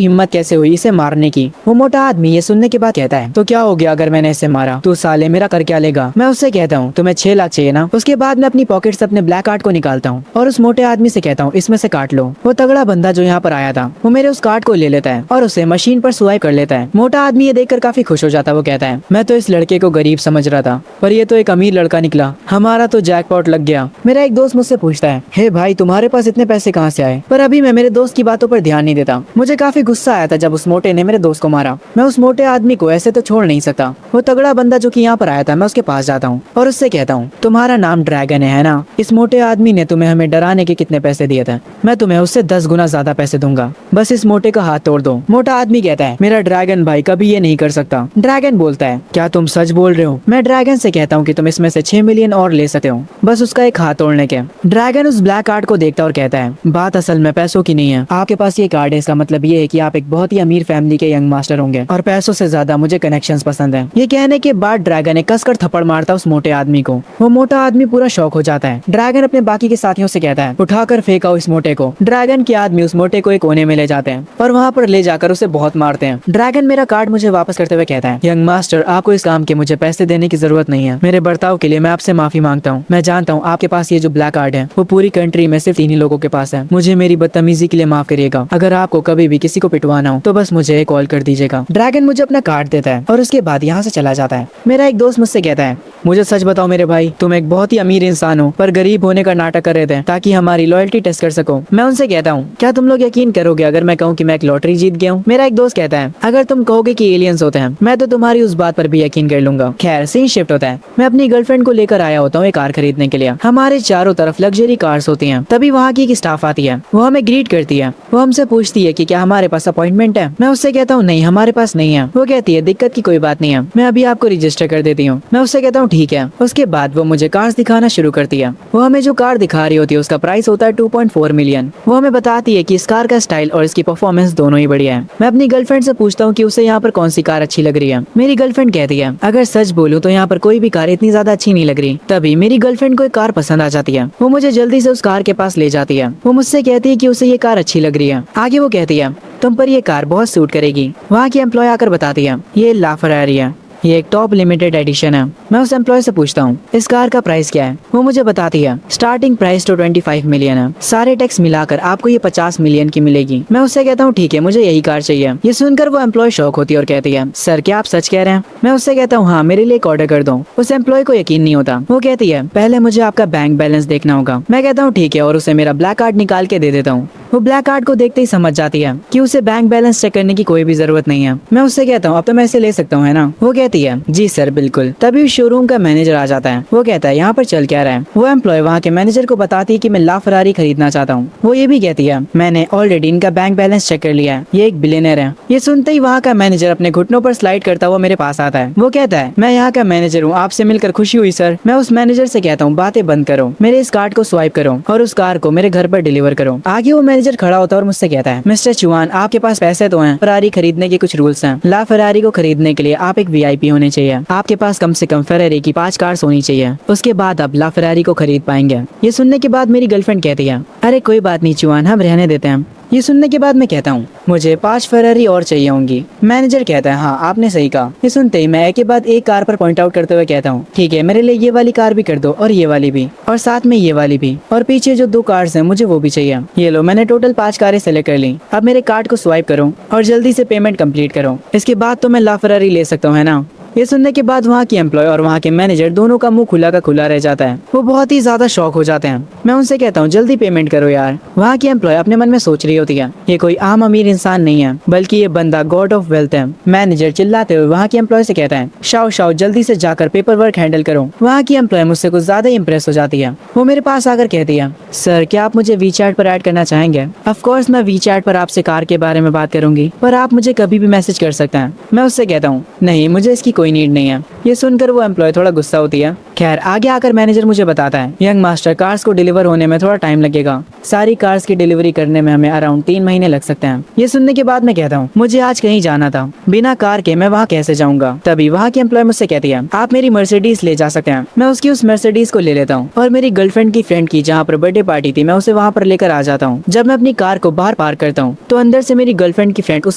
हिम्मत कैसे हुई इसे मारने की। वो मोटा आदमी ये सुनने के बाद कहता है तो क्या हो गया अगर मैंने इसे मारा, तू साले मेरा कर क्या लेगा। मैं उससे कहता हूँ तुम्हें 6 लाख चाहिए ना। उसके बाद मैं अपनी पॉकेट से अपने ब्लैक कार्ड को निकालता हूँ और उस मोटे आदमी से कहता हूँ इसमें से काट लो। वो तगड़ा बंदा जो यहाँ पर आया था वो मेरे उस कार्ड को ले लेता है और उसे मशीन पर स्वाइप कर लेता है। मोटा आदमी ये देखकर काफी खुश हो जाता है। वो कहता है मैं तो इस लड़के को गरीब समझ रहा था, पर ये तो एक अमीर लड़का निकला, हमारा तो जैकपॉट लग गया। मेरा एक दोस्त मुझसे पूछता है हे भाई तुम्हारे पास इतने पैसे कहाँ से आए, पर अभी मैं मेरे दोस्त की बातों पर ध्यान नहीं देता। मुझे काफी गुस्सा आया था जब उस मोटे ने मेरे दोस्त को मारा। मैं उस मोटे आदमी को ऐसे तो छोड़ नहीं सकता। वो तगड़ा बंदा जो कि यहाँ पर आया था, मैं उसके पास जाता हूँ और उससे कहता हूँ तुम्हारा नाम ड्रैगन है ना, इस मोटे आदमी ने तुम्हें हमें डराने के कितने पैसे दिए थे, मैं तुम्हें उससे 10 गुना ज्यादा पैसे दूंगा, बस इस मोटे का हाथ तोड़ दो। मोटा आदमी कहता है मेरा ड्रैगन भाई कभी ये नहीं कर सकता। ड्रैगन बोलता है क्या तुम सच बोल रहे हो। मैं ड्रैगन से कहता हूँ कि तुम इसमें से 6 मिलियन और ले सकते हो, बस उसका एक हाथ तोड़ने के। ड्रैगन उस ब्लैक कार्ड को देखता और कहता है बात असल में पैसों की नहीं है, आपके पास ये कार्ड है इसका मतलब ये है कि आप एक बहुत ही अमीर फैमिली के यंग मास्टर होंगे और पैसों से ज्यादा मुझे कनेक्शंस पसंद है। ये कहने के बाद ड्रैगन एक कसकर थप्पड़ मारता उस मोटे आदमी को। वो मोटा आदमी पूरा शॉक हो जाता है। ड्रैगन अपने बाकी के साथियों से कहता है उठाकर फेंका इस मोटे को। ड्रैगन के आदमी उस मोटे को एक कोने में ले जाते हैं और वहाँ पर ले जाकर उसे बहुत मारते हैं। ड्रैगन मेरा कार्ड मुझे वापस करते हुए कहता है यंग मास्टर आपको इस काम के मुझे पैसे देने की जरूरत नहीं है, मेरे बर्ताव के लिए मैं आपसे माफी मांगता हूँ। मैं जानता हूँ आपके पास ये जो ब्लैक कार्ड है वो पूरी कंट्री में सिर्फ 3 ही लोगों के पास है, मुझे मेरी बदतमीजी के लिए माफ करिएगा। अगर आपको कभी भी किसी को पिटवाना हो तो बस मुझे कॉल कर दीजिएगा। ड्रैगन मुझे अपना कार्ड देता है और उसके बाद यहाँ से चला जाता है। मेरा एक दोस्त मुझसे कहता है मुझे सच बताओ मेरे भाई, तुम एक बहुत ही अमीर इंसान हो पर गरीब होने का नाटक कर रहे थे ताकि हमारी लॉयल्टी टेस्ट कर सको। मैं उनसे कहता हूँ क्या तुम लोग यकीन करोगे अगर मैं कहूँ कि मैं एक लॉटरी जीत गया हूँ। मेरा एक दोस्त कहता है अगर तुम कहोगे कि एलियंस होते हैं मैं तो तुम्हारी उस बात पर भी यकीन कर लूंगा। खैर सीन शिफ्ट होता है। मैं अपनी गर्लफ्रेंड को लेकर आया होता हूँ एक कार खरीदने के लिए। हमारे चारों तरफ लग्जरी कार्स होती हैं। तभी वहाँ की एक स्टाफ आती है, वो हमें ग्रीट करती है। वो हमसे पूछती है कि क्या हमारे पास अपॉइंटमेंट है। मैं उससे कहता हूँ नहीं हमारे पास नहीं है। वो कहती है दिक्कत की कोई बात नहीं है, मैं अभी आपको रजिस्टर कर देती हूँ। मैं उससे कहता हूँ ठीक है। उसके बाद वो मुझे कार्स दिखाना शुरू करती है। वो हमें जो कार दिखा रही होती है उसका प्राइस होता है 2.4 मिलियन। वो हमें बताती है कि इस कार का स्टाइल और इसकी परफॉर्मेंस दोनों ही बढ़िया है। मैं अपनी गर्लफ्रेंड से पूछता हूँ कि उसे यहाँ पर कौन सी कार अच्छी लग रही है। मेरी गर्लफ्रेंड कहती है अगर सच बोलूं तो यहाँ पर कोई भी कार इतनी ज्यादा अच्छी नहीं लग रही। तभी मेरी गर्लफ्रेंड को एक कार पसंद आ जाती है। वो मुझे जल्दी से उस कार के पास ले जाती है। वो मुझसे कहती है कि उसे ये कार अच्छी लग रही है। आगे वो कहती है तुम पर ये कार बहुत सूट करेगी। वहाँ की एम्प्लॉय आकर बताती है ये लाफरारी है, ये एक टॉप लिमिटेड एडिशन है। मैं उस एम्प्लॉय से पूछता हूँ इस कार का प्राइस क्या है। वो मुझे बताती है स्टार्टिंग प्राइस तो 25 मिलियन है, सारे टैक्स मिलाकर आपको ये 50 मिलियन की मिलेगी। मैं उससे कहता हूँ ठीक है मुझे यही कार चाहिए। ये सुनकर वो एम्प्लॉय शॉक होती है और कहती है सर क्या आप सच कह रहे हैं। मैं उससे कहता हूँ हाँ मेरे लिए एक ऑर्डर कर दो। उस एम्प्लॉय को यकीन नहीं होता। वो कहती है पहले मुझे आपका बैंक बैलेंस देखना होगा। मैं कहता हूँ ठीक है और उसे मेरा ब्लैक कार्ड निकाल के दे देता हूँ। वो ब्लैक कार्ड को देखते ही समझ जाती है कि उसे बैंक बैलेंस चेक करने की कोई भी जरूरत नहीं है। मैं उससे कहता हूँ अब तो मैं इसे ले सकता हूँ है ना। वो कहती है जी सर बिल्कुल। तभी शोरूम का मैनेजर आ जाता है। वो कहता है यहाँ पर चल क्या रहा है। वो एम्प्लॉय वहाँ के मैनेजर को बताती है कि मैं लाफरारी खरीदना चाहता हूँ। वो ये भी कहती है मैंने ऑलरेडी इनका बैंक बैलेंस चेक कर लिया है, ये एक बिलियनर है। ये सुनते ही वहाँ का मैनेजर अपने घुटनों पर स्लाइड करता हुआ मेरे पास आता है। वो कहता है मैं यहाँ का मैनेजर हूँ, आपसे मिलकर खुशी हुई सर। मैं उस मैनेजर से कहता हूँ बातें बंद करो, मेरे इस कार्ड को स्वाइप करो और उस कार को मेरे घर पर डिलीवर करो। आगे वो मैनेजर खड़ा होता है और मुझसे कहता है मिस्टर चुआन आपके पास पैसे तो हैं, फरारी खरीदने के कुछ रूल्स हैं। ला फरारी को खरीदने के लिए आप एक VIP होने चाहिए। आपके पास कम से कम फरारी की 5 कार्स होनी चाहिए, उसके बाद आप ला फरारी को खरीद पाएंगे। ये सुनने के बाद मेरी गर्लफ्रेंड कहती है अरे कोई बात नहीं चुआन हम रहने देते हैं। ये सुनने के बाद मैं कहता हूँ मुझे 5 फरारी और चाहिए होंगी। मैनेजर कहता है हाँ आपने सही कहा। ये सुनते ही मैं एक के बाद एक कार पर पॉइंट आउट करते हुए कहता हूँ ठीक है मेरे लिए ये वाली कार भी कर दो और ये वाली भी और साथ में ये वाली भी और पीछे जो 2 कार्स हैं मुझे वो भी चाहिए। ये लो मैंने टोटल 5 कारें सेलेक्ट कर ली। अब मेरे कार्ड को स्वाइप करो और जल्दी से पेमेंट कंप्लीट करो, इसके बाद तो मैं ला फरारी ले सकता हूँ है ना। ये सुनने के बाद वहाँ की एम्प्लॉय और वहाँ के मैनेजर दोनों का मुंह खुला का खुला रह जाता है। वो बहुत ही ज्यादा शॉक हो जाते हैं। मैं उनसे कहता हूँ जल्दी पेमेंट करो यार। वहाँ की एम्प्लॉय अपने मन में सोच रही होती है ये कोई आम अमीर इंसान नहीं है बल्कि ये बंदा गॉड ऑफ वेल्थ है। मैनेजर चिल्लाते हुए वहाँ की एम्प्लॉय से कहता है शाओ शाओ जल्दी से जाकर पेपर वर्क हैंडल करो। वहाँ की एम्प्लॉय मुझसे कुछ ज्यादा इंप्रेस हो जाती है। वो मेरे पास आकर कहती है सर क्या आप मुझे वीचैट पर ऐड करना चाहेंगे। ऑफ कोर्स मैं वीचैट पर आपसे कार के बारे में बात करूंगी पर आप मुझे कभी भी मैसेज कर सकते हैं। मैं उससे कहता हूँ नहीं मुझे इसकी कोई नीड नहीं है। ये सुनकर वो एम्प्लॉय थोड़ा गुस्सा होती है। खैर आगे आकर मैनेजर मुझे बताता है यंग मास्टर कार्स को डिलीवर होने में थोड़ा टाइम लगेगा। सारी कार्स की डिलीवरी करने में हमें अराउंड 3 महीने लग सकते हैं। ये सुनने के बाद मैं कहता हूँ मुझे आज कहीं जाना था, बिना कार के मैं वहाँ कैसे जाऊँगा। तभी वहाँ की एम्प्लॉय मुझसे कहती है आप मेरी मर्सिडीज ले जा सकते हैं। मैं उसकी उस मर्सिडीज को ले लेता हूँ और मेरी गर्लफ्रेंड की फ्रेंड की जहाँ पर बर्थडे पार्टी थी मैं उसे वहाँ पर लेकर आ जाता हूँ। जब मैं अपनी कार को बाहर पार्क करता हूँ तो अंदर से मेरी गर्लफ्रेंड की फ्रेंड उस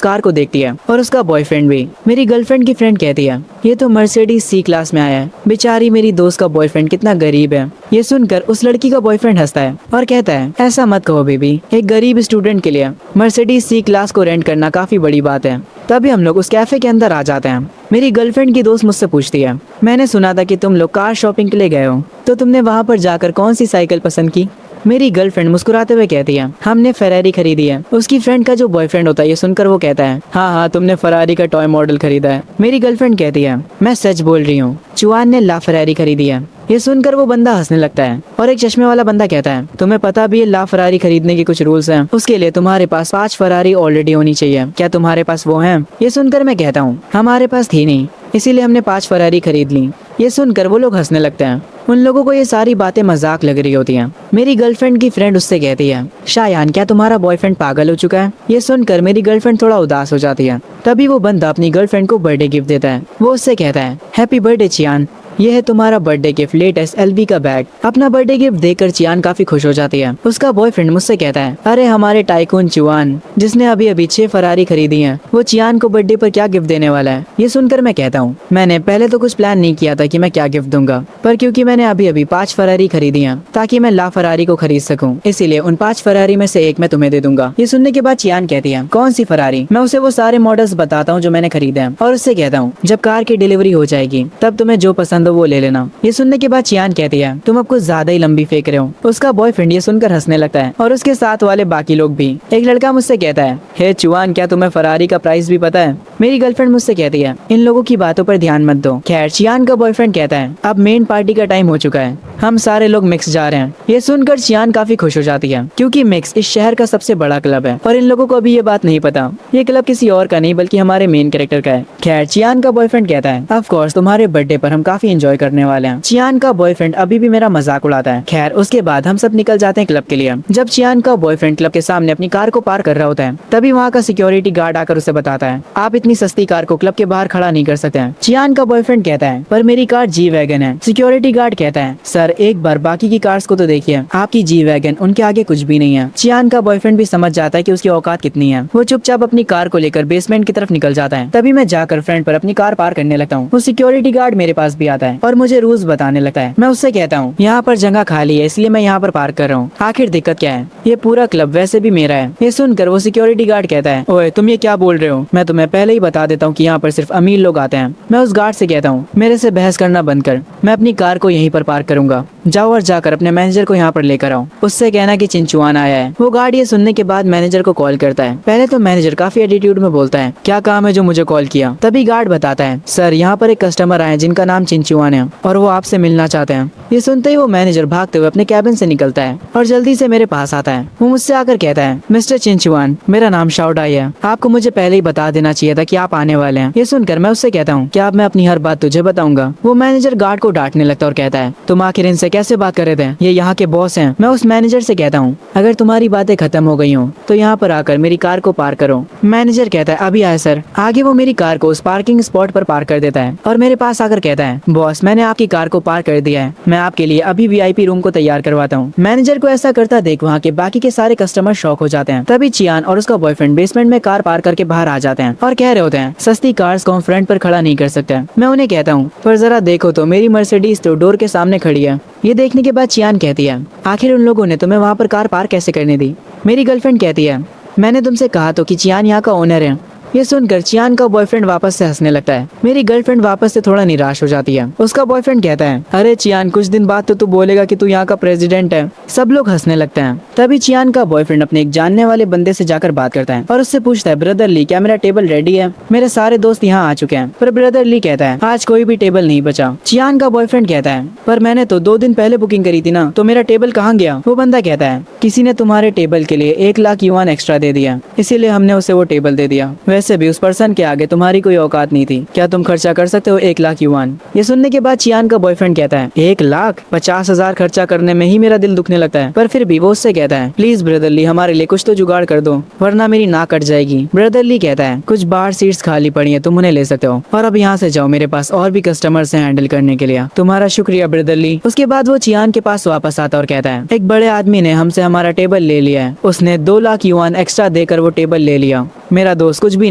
कार को देखती है और उसका बॉयफ्रेंड भी। मेरी गर्लफ्रेंड की फ्रेंड कहती है ये तो मर्सिडीज सी क्लास में आया है, बेचारी मेरी दोस्त का बॉयफ्रेंड कितना गरीब है। ये सुनकर उस लड़की का बॉयफ्रेंड हंसता है और कहता है ऐसा मत कहो बेबी, एक गरीब स्टूडेंट के लिए मर्सिडीज सी क्लास को रेंट करना काफी बड़ी बात है। तभी हम लोग उस कैफे के अंदर आ जाते हैं। मेरी गर्लफ्रेंड की दोस्त मुझसे पूछती है मैंने सुना था कि तुम लोग कार शॉपिंग के लिए गए हो, तो तुमने वहाँ पर जाकर कौन सी साइकिल पसंद की। मेरी गर्लफ्रेंड मुस्कुराते हुए कहती है हमने फेरारी खरीदी है। उसकी फ्रेंड का जो बॉयफ्रेंड होता है ये सुनकर वो कहता है हाँ हाँ तुमने फेरारी का टॉय मॉडल खरीदा है। मेरी गर्लफ्रेंड कहती है मैं सच बोल रही हूँ, चुआन ने ला फेरारी खरीदी है। ये सुनकर वो बंदा हंसने लगता है और एक चश्मे वाला बंदा कहता है तुम्हें पता भी है ला फरारी खरीदने के कुछ रूल्स हैं, उसके लिए तुम्हारे पास 5 फरारी ऑलरेडी होनी चाहिए, क्या तुम्हारे पास वो हैं। ये सुनकर मैं कहता हूँ हमारे पास थी नहीं, इसीलिए हमने 5 फरारी खरीद ली। ये सुनकर वो लोग हंसने लगते हैं। उन लोगों को ये सारी बातें मजाक लग रही होती हैं। मेरी गर्लफ्रेंड की फ्रेंड उससे कहती है शायान क्या तुम्हारा बॉयफ्रेंड पागल हो चुका है। ये सुनकर मेरी गर्लफ्रेंड थोड़ा उदास हो जाती है। तभी वो बंदा अपनी गर्लफ्रेंड को बर्थडे गिफ्ट देता है। वो उससे कहता है हैप्पी बर्थडे चियान, ये है तुम्हारा बर्थडे गिफ्ट लेटेस्ट एलवी का बैग। अपना बर्थडे गिफ्ट देकर चियान काफी खुश हो जाती है। उसका बॉयफ्रेंड मुझसे कहता है अरे हमारे टाइकून चुआन जिसने अभी अभी 6 फरारी खरीदी हैं, वो चियान को बर्थडे पर क्या गिफ्ट देने वाला है। ये सुनकर मैं कहता हूँ मैंने पहले तो कुछ प्लान नहीं किया था कि मैं क्या गिफ्ट दूंगा, पर क्योंकि मैंने अभी अभी 5 फरारी खरीदी हैं ताकि मैं ला फरारी को खरीद सकूं, इसीलिए उन 5 फरारी में से एक मैं तुम्हें दे दूंगा। ये सुनने के बाद चियान कहती है कौन सी फरारी। मैं उसे वो सारे मॉडल्स बताता हूँ जो मैंने खरीदे हैं और उससे कहता हूँ जब कार की डिलीवरी हो जाएगी तब तुम्हें जो पसंद हो वो ले लेना। ये सुनने के बाद चियान कहती है तुम अब कुछ ज्यादा ही लंबी फेंक रहे हो। उसका बॉयफ्रेंड ये सुनकर हंसने लगता है और उसके साथ वाले बाकी लोग भी। एक लड़का मुझसे कहता है हे चुआन क्या तुम्हें फरारी का प्राइस भी पता है। मेरी गर्लफ्रेंड मुझसे कहती है इन लोगों की बातों पर ध्यान मत दो। खैर चियान का बॉयफ्रेंड कहता है अब मेन पार्टी का टाइम हो चुका है, हम सारे लोग मिक्स जा रहे हैं। ये सुनकर चियान काफी खुश हो जाती है क्योंकि मिक्स इस शहर का सबसे बड़ा क्लब है और इन लोगों को अभी ये बात नहीं पता ये क्लब किसी और का नहीं बल्कि हमारे मेन कैरेक्टर का है। खैर चियान का बॉयफ्रेंड कहता है ऑफ कोर्स तुम्हारे बर्थडे पर हम काफी एंजॉय करने वाले हैं। चियान का बॉयफ्रेंड अभी भी मेरा मजाक उड़ाता है। खैर उसके बाद हम सब निकल जाते हैं क्लब के लिए। जब चियान का बॉयफ्रेंड क्लब के सामने अपनी कार को पार्क कर रहा होता है तभी वहाँ का सिक्योरिटी गार्ड आकर उसे बताता है आप इतनी सस्ती कार को क्लब के बाहर खड़ा नहीं कर सकते हैं। चियान का बॉयफ्रेंड कहता है पर मेरी कार जी वैगन है। सिक्योरिटी गार्ड कहता है सर एक बार बाकी की कार्स को तो देखिए, आपकी जी वैगन उनके आगे कुछ भी नहीं है। चियान का बॉयफ्रेंड भी समझ जाता है कि उसकी औकात कितनी है। वो चुपचाप अपनी कार को लेकर बेसमेंट की तरफ निकल जाता है। तभी मैं जाकर फ्रंट पर अपनी कार पार्क करने लगता हूँ। वो सिक्योरिटी गार्ड मेरे पास भी आता है और मुझे रूल्स बताने लगता है। मैं उससे कहता हूँ यहाँ पर जगह खाली है इसलिए मैं यहाँ पर पार्क कर रहा हूँ, आखिर दिक्कत क्या है, ये पूरा क्लब वैसे भी मेरा है। ये सुनकर वो सिक्योरिटी गार्ड कहता है ओए तुम ये क्या बोल रहे हो, मैं तुम्हें पहले ही बता देता हूँ कि यहाँ पर सिर्फ अमीर लोग आते हैं। मैं उस गार्ड से कहता हूँ मेरे से बहस करना बंद कर, मैं अपनी कार को यहीं पर पार्क करूंगा, जाओ और जाकर अपने मैनेजर को यहाँ पर लेकर आओ, उससे कहना कि चिंचुआन आया है। वो गार्ड ये सुनने के बाद मैनेजर को कॉल करता है। पहले तो मैनेजर काफी एटीट्यूड में बोलता है क्या काम है जो मुझे कॉल किया। तभी गार्ड बताता है सर यहाँ पर एक कस्टमर आए जिनका नाम चिंचुआन है और वो आपसे मिलना चाहते हैं। ये सुनते ही वो मैनेजर भागते हुए अपने कैबिन से निकलता है और जल्दी से मेरे पास आता है। वो मुझसे आकर कहता है मिस्टर चिंचुआन मेरा नाम शाओडाई है, आपको मुझे पहले ही बता देना चाहिए था कि आप आने वाले हैं। ये सुनकर मैं उससे कहता हूँ क्या अब मैं अपनी हर बात तुझे बताऊंगा। वो मैनेजर गार्ड को डांटने लगता है और कहता है तुम आखिर इनसे कैसे बात कर रहे थे, ये यहाँ के बॉस हैं। मैं उस मैनेजर से कहता हूँ अगर तुम्हारी बातें खत्म हो गई हो तो यहाँ पर आकर मेरी कार को पार्क करो। मैनेजर कहता है अभी आए सर। आगे वो मेरी कार को उस पार्किंग स्पॉट पर पार्क कर देता है और मेरे पास आकर कहता है बॉस मैंने आपकी कार को पार्क कर दिया है, मैं आपके लिए अभी वीआईपी रूम को तैयार करवाता हूँ। मैनेजर को ऐसा करता देख वहाँ के बाकी के सारे कस्टमर शॉक हो जाते हैं। तभी चियान और उसका बॉयफ्रेंड बेसमेंट में कार पार्क करके बाहर आ जाते हैं और कह रहे होते हैं सस्ती कार्स को हम फ्रंट पर खड़ा नहीं कर सकते। मैं उन्हें कहता हूँ पर जरा देखो तो मेरी मर्सिडीज तो डोर के सामने खड़ी है। ये देखने के बाद चियान कहती है आखिर उन लोगों ने तुम्हें वहाँ पर कार पार्क कैसे करने दी। मेरी गर्लफ्रेंड कहती है मैंने तुमसे कहा तो कि चियान यहाँ का ओनर है, ये सुनकर चियान का बॉयफ्रेंड वापस से हंसने लगता है। मेरी गर्लफ्रेंड वापस से थोड़ा निराश हो जाती है। उसका बॉयफ्रेंड कहता है, अरे चियान, कुछ दिन बाद तो तू बोलेगा कि तू यहाँ का प्रेसिडेंट है। सब लोग हंसने लगते हैं। तभी चियान का बॉयफ्रेंड अपने एक जानने वाले बंदे से जाकर बात करता है और उससे पूछता है, ब्रदर ली, क्या मेरा टेबल रेडी है? मेरे सारे दोस्त यहाँ आ चुके हैं। पर ब्रदर ली कहता है, आज कोई भी टेबल नहीं बचा। चियान का बॉयफ्रेंड कहता है, पर मैंने तो 2 दिन पहले बुकिंग करी थी ना, तो मेरा टेबल कहाँ गया? वो बंदा कहता है, किसी ने तुम्हारे टेबल के लिए 1 लाख युआन एक्स्ट्रा दे दिया, इसीलिए हमने उसे वो टेबल दे दिया। वैसे भी उस पर्सन के आगे तुम्हारी कोई औकात नहीं थी। क्या तुम खर्चा कर सकते हो 1 लाख युआन? ये सुनने के बाद चियान का बॉयफ्रेंड कहता है, 1 लाख? 50,000 खर्चा करने में ही मेरा दिल दुखने लगता है। पर फिर भी वो उससे कहता है, प्लीज ब्रदरली, हमारे लिए कुछ तो जुगाड़ कर दो, वरना मेरी नाक कट जाएगी। ब्रदरली कहता है, कुछ बाहर सीट्स खाली पड़ी है, तुम उन्हें ले सकते हो, और अब यहाँ से जाओ, मेरे पास और भी कस्टमर्स हैं हैंडल करने के लिए। तुम्हारा शुक्रिया ब्रदरली। उसके बाद वो चियान के पास वापस आता और कहता है, एक बड़े आदमी ने हमसे हमारा टेबल ले लिया है। उसने 2 लाख युआन एक्स्ट्रा देकर वो टेबल ले लिया। मेरा दोस्त कुछ भी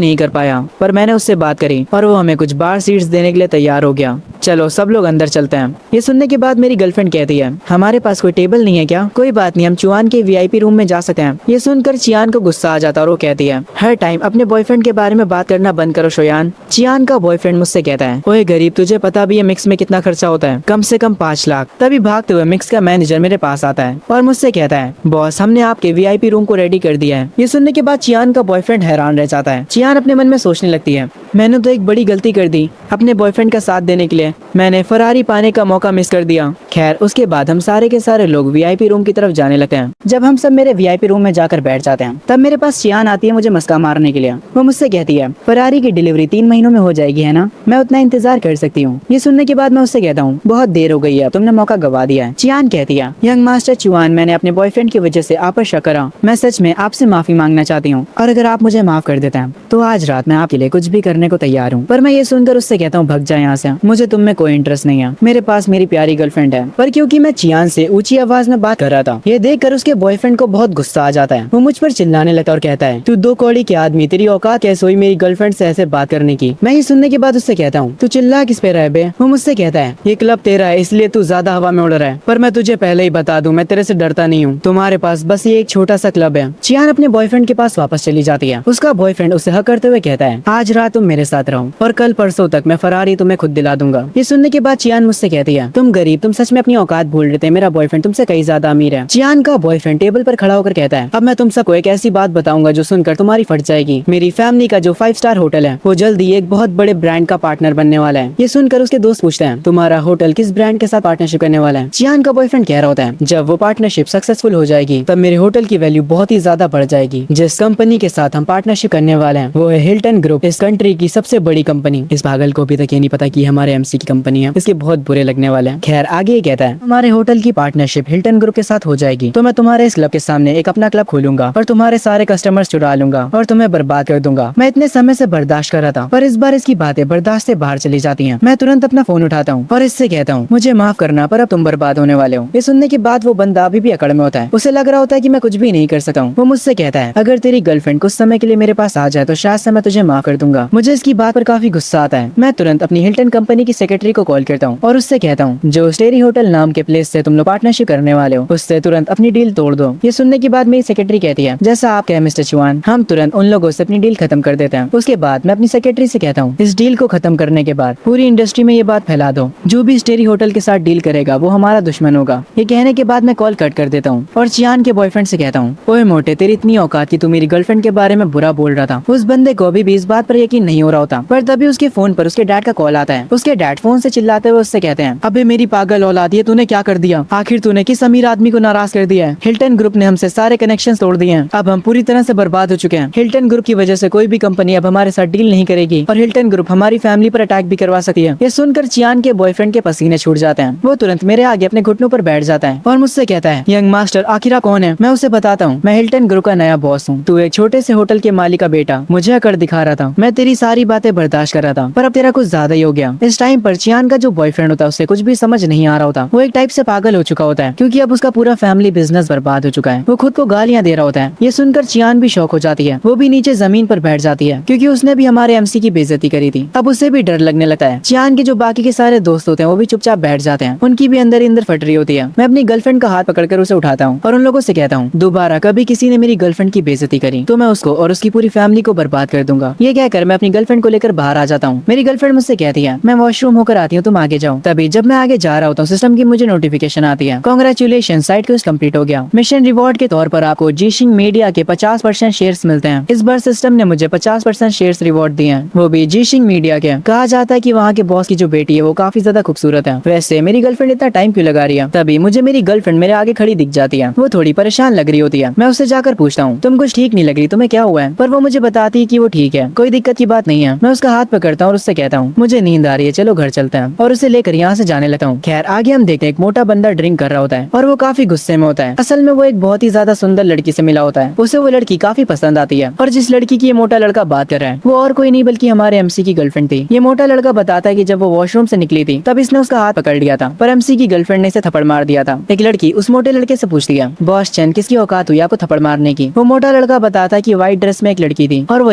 नहीं कर पाया, पर मैंने उससे बात करी और वो हमें कुछ बार सीट्स देने के लिए तैयार हो गया। चलो सब लोग अंदर चलते हैं। ये सुनने के बाद मेरी गर्लफ्रेंड कहती है, हमारे पास कोई टेबल नहीं है क्या? कोई बात नहीं, हम चियान के वीआईपी रूम में जा सकते हैं। ये सुनकर चियान को गुस्सा आ जाता और वो कहती है, हर टाइम अपने बॉयफ्रेंड के बारे में बात करना बंद करो शोयान। चियान का बॉयफ्रेंड मुझसे कहता है, ओए गरीब, तुझे पता भी है मिक्स में कितना खर्चा होता है? कम से कम 5 लाख। तभी भागते हुए मिक्स का मैनेजर मेरे पास आता है और मुझसे कहता है, बॉस, हमने आपके वीआईपी रूम को रेडी कर दिया है। ये सुनने के बाद चियान का बॉयफ्रेंड हैरान रह जाता है। चियान अपने मन में सोचने लगती है, मैंने तो एक बड़ी गलती कर दी अपने बॉयफ्रेंड का साथ देने के लिए। मैंने फरारी पाने का मौका मिस कर दिया। खैर, उसके बाद हम सारे के सारे लोग वीआईपी रूम की तरफ जाने लगते हैं। जब हम सब मेरे वीआईपी रूम में जाकर बैठ जाते हैं, तब मेरे पास चियान आती है मुझे मस्का मारने के लिए। वो मुझसे कहती है, फरारी की डिलीवरी 3 महीनों में हो जाएगी, है ना? मैं उतना इंतजार कर सकती हूँ। ये सुनने के बाद मैं उससे कहता हूँ, बहुत देर हो गई है, तुमने मौका गवा दिया है। चियान कहती है, यंग मास्टर चियान, मैंने अपने बॉयफ्रेंड की वजह से आप पर शक करा। मैं सच में आपसे माफी मांगना चाहती हूँ, और अगर आप मुझे माफ कर देते हैं तो आज रात मैं आपके लिए कुछ भी करने को तैयार हूँ। पर मैं ये सुनकर उससे कहता हूँ, भग जा यहाँ से, मुझे तुम में कोई इंटरेस्ट नहीं है। मेरे पास मेरी प्यारी गर्लफ्रेंड है। पर क्योंकि मैं चियान से ऊंची आवाज में बात कर रहा था, ये देखकर उसके बॉयफ्रेंड को बहुत गुस्सा आ जाता है। वो मुझ पर चिल्लाने लगता और कहता है, तू 2 कौड़ी के आदमी, तेरी औकात कैसे हुई मेरी गर्लफ्रेंड से ऐसे बात करने की? मैं ये सुनने के बाद उससे कहता हूँ, तू चिल्ला किस पे रहे बे? वो मुझसे कहता है, ये क्लब तेरा है, इसलिए तू ज्यादा हवा में उड़ रहा है। पर मैं तुझे पहले ही बता दूं, मैं तेरे से डरता नहीं हूँ। तुम्हारे पास बस ये एक छोटा सा क्लब है। चियान अपने बॉयफ्रेंड के पास वापस चली जाती है। उसका बॉयफ्रेंड उसे हक करते हुए कहता है, आज रात तुम मेरे साथ रहो और कल परसों तक मैं फरारी तुम्हें खुद दिला दूंगा। ये सुनने के बाद चियान मुझसे कहती है, तुम गरीब, तुम सच में अपनी औकात भूल रहे थे। मेरा बॉयफ्रेंड तुमसे कहीं ज्यादा अमीर है। चियान का बॉयफ्रेंड टेबल पर खड़ा होकर कहता है, अब मैं तुम सबको एक ऐसी बात बताऊंगा जो सुनकर तुम्हारी फट जाएगी। मेरी फैमिली का जो 5 स्टार होटल है, वो जल्दी एक बहुत बड़े ब्रांड का पार्टनर बनने वाला है। ये सुनकर उसके दोस्त पूछते हैं, तुम्हारा होटल किस ब्रांड के साथ पार्टनरशिप करने वाला है? चियान का बॉयफ्रेंड कह रहा होता है, जब वो पार्टनरशिप सक्सेसफुल हो जाएगी तब मेरे होटल की वैल्यू बहुत ही ज्यादा बढ़ जाएगी। जिस कंपनी के साथ हम पार्टनरशिप करने वाले हैं वो है हिल्टन ग्रुप, इस कंट्री की सबसे बड़ी कंपनी। इस पागल को अभी तक ये नहीं पता कि हमारे एमसी की कंपनी है। इसके बहुत बुरे लगने वाले हैं। खैर, आगे ये कहता है, हमारे होटल की पार्टनरशिप हिल्टन ग्रुप के साथ हो जाएगी तो मैं तुम्हारे इस क्लब के सामने एक अपना क्लब खोलूंगा और तुम्हारे सारे कस्टमर्स चुरा लूंगा और तुम्हें बर्बाद कर दूंगा। मैं इतने समय से बर्दाश्त कर रहा था, पर इस बार इसकी बातें बर्दाश्त से बाहर चली जाती हैं। मैं तुरंत अपना फोन उठाता हूँ और इससे कहता हूँ, मुझे माफ करना, पर अब तुम बर्बाद होने वाले हो। ये सुनने के बाद वो बंदा अभी भी अकड़ में होता है। उसे लग रहा होता है कि मैं कुछ भी नहीं कर सकता हूँ। वो मुझसे कहता है, अगर तेरी गर्लफ्रेंड कुछ समय के लिए मेरे पास आ जाए तो शायद से मैं तुझे माफ कर दूंगा। मुझे इसकी बात पर काफी गुस्सा आता है। मैं तुरंत अपनी हिल्टन कंपनी की सेक्रेटरी को कॉल करता हूँ और उससे कहता हूँ, जो स्टेरी होटल नाम के प्लेस से तुम लोग पार्टनरशिप करने वाले हो, उससे तुरंत अपनी डील तोड़ दो। ये सुनने के बाद मेरी सेक्रेटरी कहती है, जैसा आप कहे मिस्टर चियान, हम तुरंत उन लोगों से अपनी डील खत्म कर देते हैं। उसके बाद मैं अपनी सेक्रेटरी से कहता हूँ, इस डील को खत्म करने के बाद पूरी इंडस्ट्री में ये बात फैला दो, जो भी स्टेरी होटल के साथ डील करेगा वो हमारा दुश्मन होगा। ये कहने के बाद मैं कॉल कट कर देता हूँ और चियान के बॉयफ्रेंड से कहता हूँ, ओए मोटे, तेरी इतनी औकात कि तू मेरी गर्लफ्रेंड के बारे में बुरा बोल रहा था। उस बंदे को अभी भी इस बात पर यकीन नहीं हो रहा होता, पर तभी उसके फोन पर उसके डैड का कॉल आता है। उसके डैड फोन से चिल्लाते हुए उससे कहते हैं, अबे मेरी पागल औलाद, ये तूने क्या कर दिया? आखिर तूने किस अमीर आदमी को नाराज कर दिया है? हिल्टन ग्रुप ने हमसे सारे कनेक्शन तोड़ दिए हैं। अब हम पूरी तरह से बर्बाद हो चुके हैं। हिल्टन ग्रुप की वजह से कोई भी कंपनी अब हमारे साथ डील नहीं करेगी और हिल्टन ग्रुप हमारी फैमिली पर अटैक भी करवा सकती है। ये सुनकर चियान के बॉयफ्रेंड के पसीने छूट जाते हैं। वो तुरंत मेरे आगे अपने घुटनों पर बैठ जाता है और मुझसे कहता है, यंग मास्टर, आखिर कौन है? मैं उसे बताता हूँ, मैं हिल्टन ग्रुप का नया बॉस हूँ। तू एक छोटे से होटल के मालिक का बेटा, मुझे अकड़ दिखा रहा था। मैं तेरी सारी बातें बर्दाश्त कर रहा था, पर अब तेरा कुछ ज्यादा ही हो गया। इस टाइम पर चियान का जो बॉयफ्रेंड होता है उससे कुछ भी समझ नहीं आ रहा होता। वो एक टाइप से पागल हो चुका होता है क्योंकि अब उसका पूरा फैमिली बिजनेस बर्बाद हो चुका है। वो खुद को गालियां दे रहा होता है। ये सुनकर चियान भी शौक हो जाती है। वो भी नीचे जमीन पर बैठ जाती है क्योंकि उसने भी हमारे एमसी की बेइज्जती करी थी। अब उसे भी डर लगने लगता है। चियान के जो बाकी के सारे दोस्त होते हैं वो भी चुपचाप बैठ जाते हैं। उनकी भी अंदर ही अंदर फट रही होती है। मैं अपनी गर्लफ्रेंड का हाथ पकड़कर उसे उठाता हूँ और उन लोगों से कहता हूँ, दोबारा कभी किसी ने मेरी गर्लफ्रेंड की बेइज्जती करी तो मैं उसको और उसकी पूरी फैमिली को बर्बाद कर दूंगा। ये कहकर मैं अपनी गर्लफ्रेंड को लेकर बाहर आ जाता हूँ। मेरी गर्लफ्रेंड मुझसे कहती है, मैं वॉशरूम होकर आती हूँ, तुम आगे जाओ। तभी जब मैं आगे जा रहा होता हूँ सिस्टम की मुझे नोटिफिकेशन आती है, कांग्रेचुलेशन, साइट क्वेस्ट कंप्लीट हो गया। मिशन रिवॉर्ड के तौर पर आपको जीशिंग मीडिया के 50% शेयर्स मिलते हैं। इस बार सिस्टम ने मुझे 50% शेयर्स रिवॉर्ड दिए हैं, वो भी जीशिंग मीडिया के। कहा जाता है कि वहाँ के बॉस की जो बेटी है वो काफी ज्यादा खूबसूरत है। वैसे मेरी गर्लफ्रेंड इतना टाइम क्यों लगा रही है? तभी मुझे मेरी गर्लफ्रेंड मेरे आगे खड़ी दिख जाती है। वो थोड़ी परेशान लग रही होती है। मैं उससे जाकर पूछता हूँ, तुम कुछ ठीक नहीं लग रही, तुम्हें क्या हुआ है? पर वो मुझे बताती है कि वो ठीक है, कोई दिक्कत की बात नहीं है। मैं उसका हाथ पकड़ता हूँ और उससे कहता हूँ, मुझे नींद आ रही है, चलो घर चलते हैं, और उसे लेकर यहाँ से जाने लगता हूँ। खैर आगे हम देखते हैं एक मोटा बंदा ड्रिंक कर रहा होता है और वो काफी गुस्से में होता है। असल में वो एक बहुत ही ज्यादा सुंदर लड़की से मिला होता है। उसे वो लड़की काफी पसंद आती है और जिस लड़की की ये मोटा लड़का बात कर रहा है वो और कोई नहीं बल्कि हमारे एमसी की गर्लफ्रेंड थी। ये मोटा लड़का बताता है कि जब वो वॉशरूम से निकली थी तब इसने उसका हाथ पकड़ लिया था, पर एमसी की गर्लफ्रेंड ने इसे थप्पड़ मार दिया था। एक लड़की उस मोटे लड़के से पूछती है, बॉस चैन किसकी औकात हुई आपको थप्पड़ मारने की? वो मोटा लड़का बताता है कि व्हाइट ड्रेस में एक लड़की थी और वो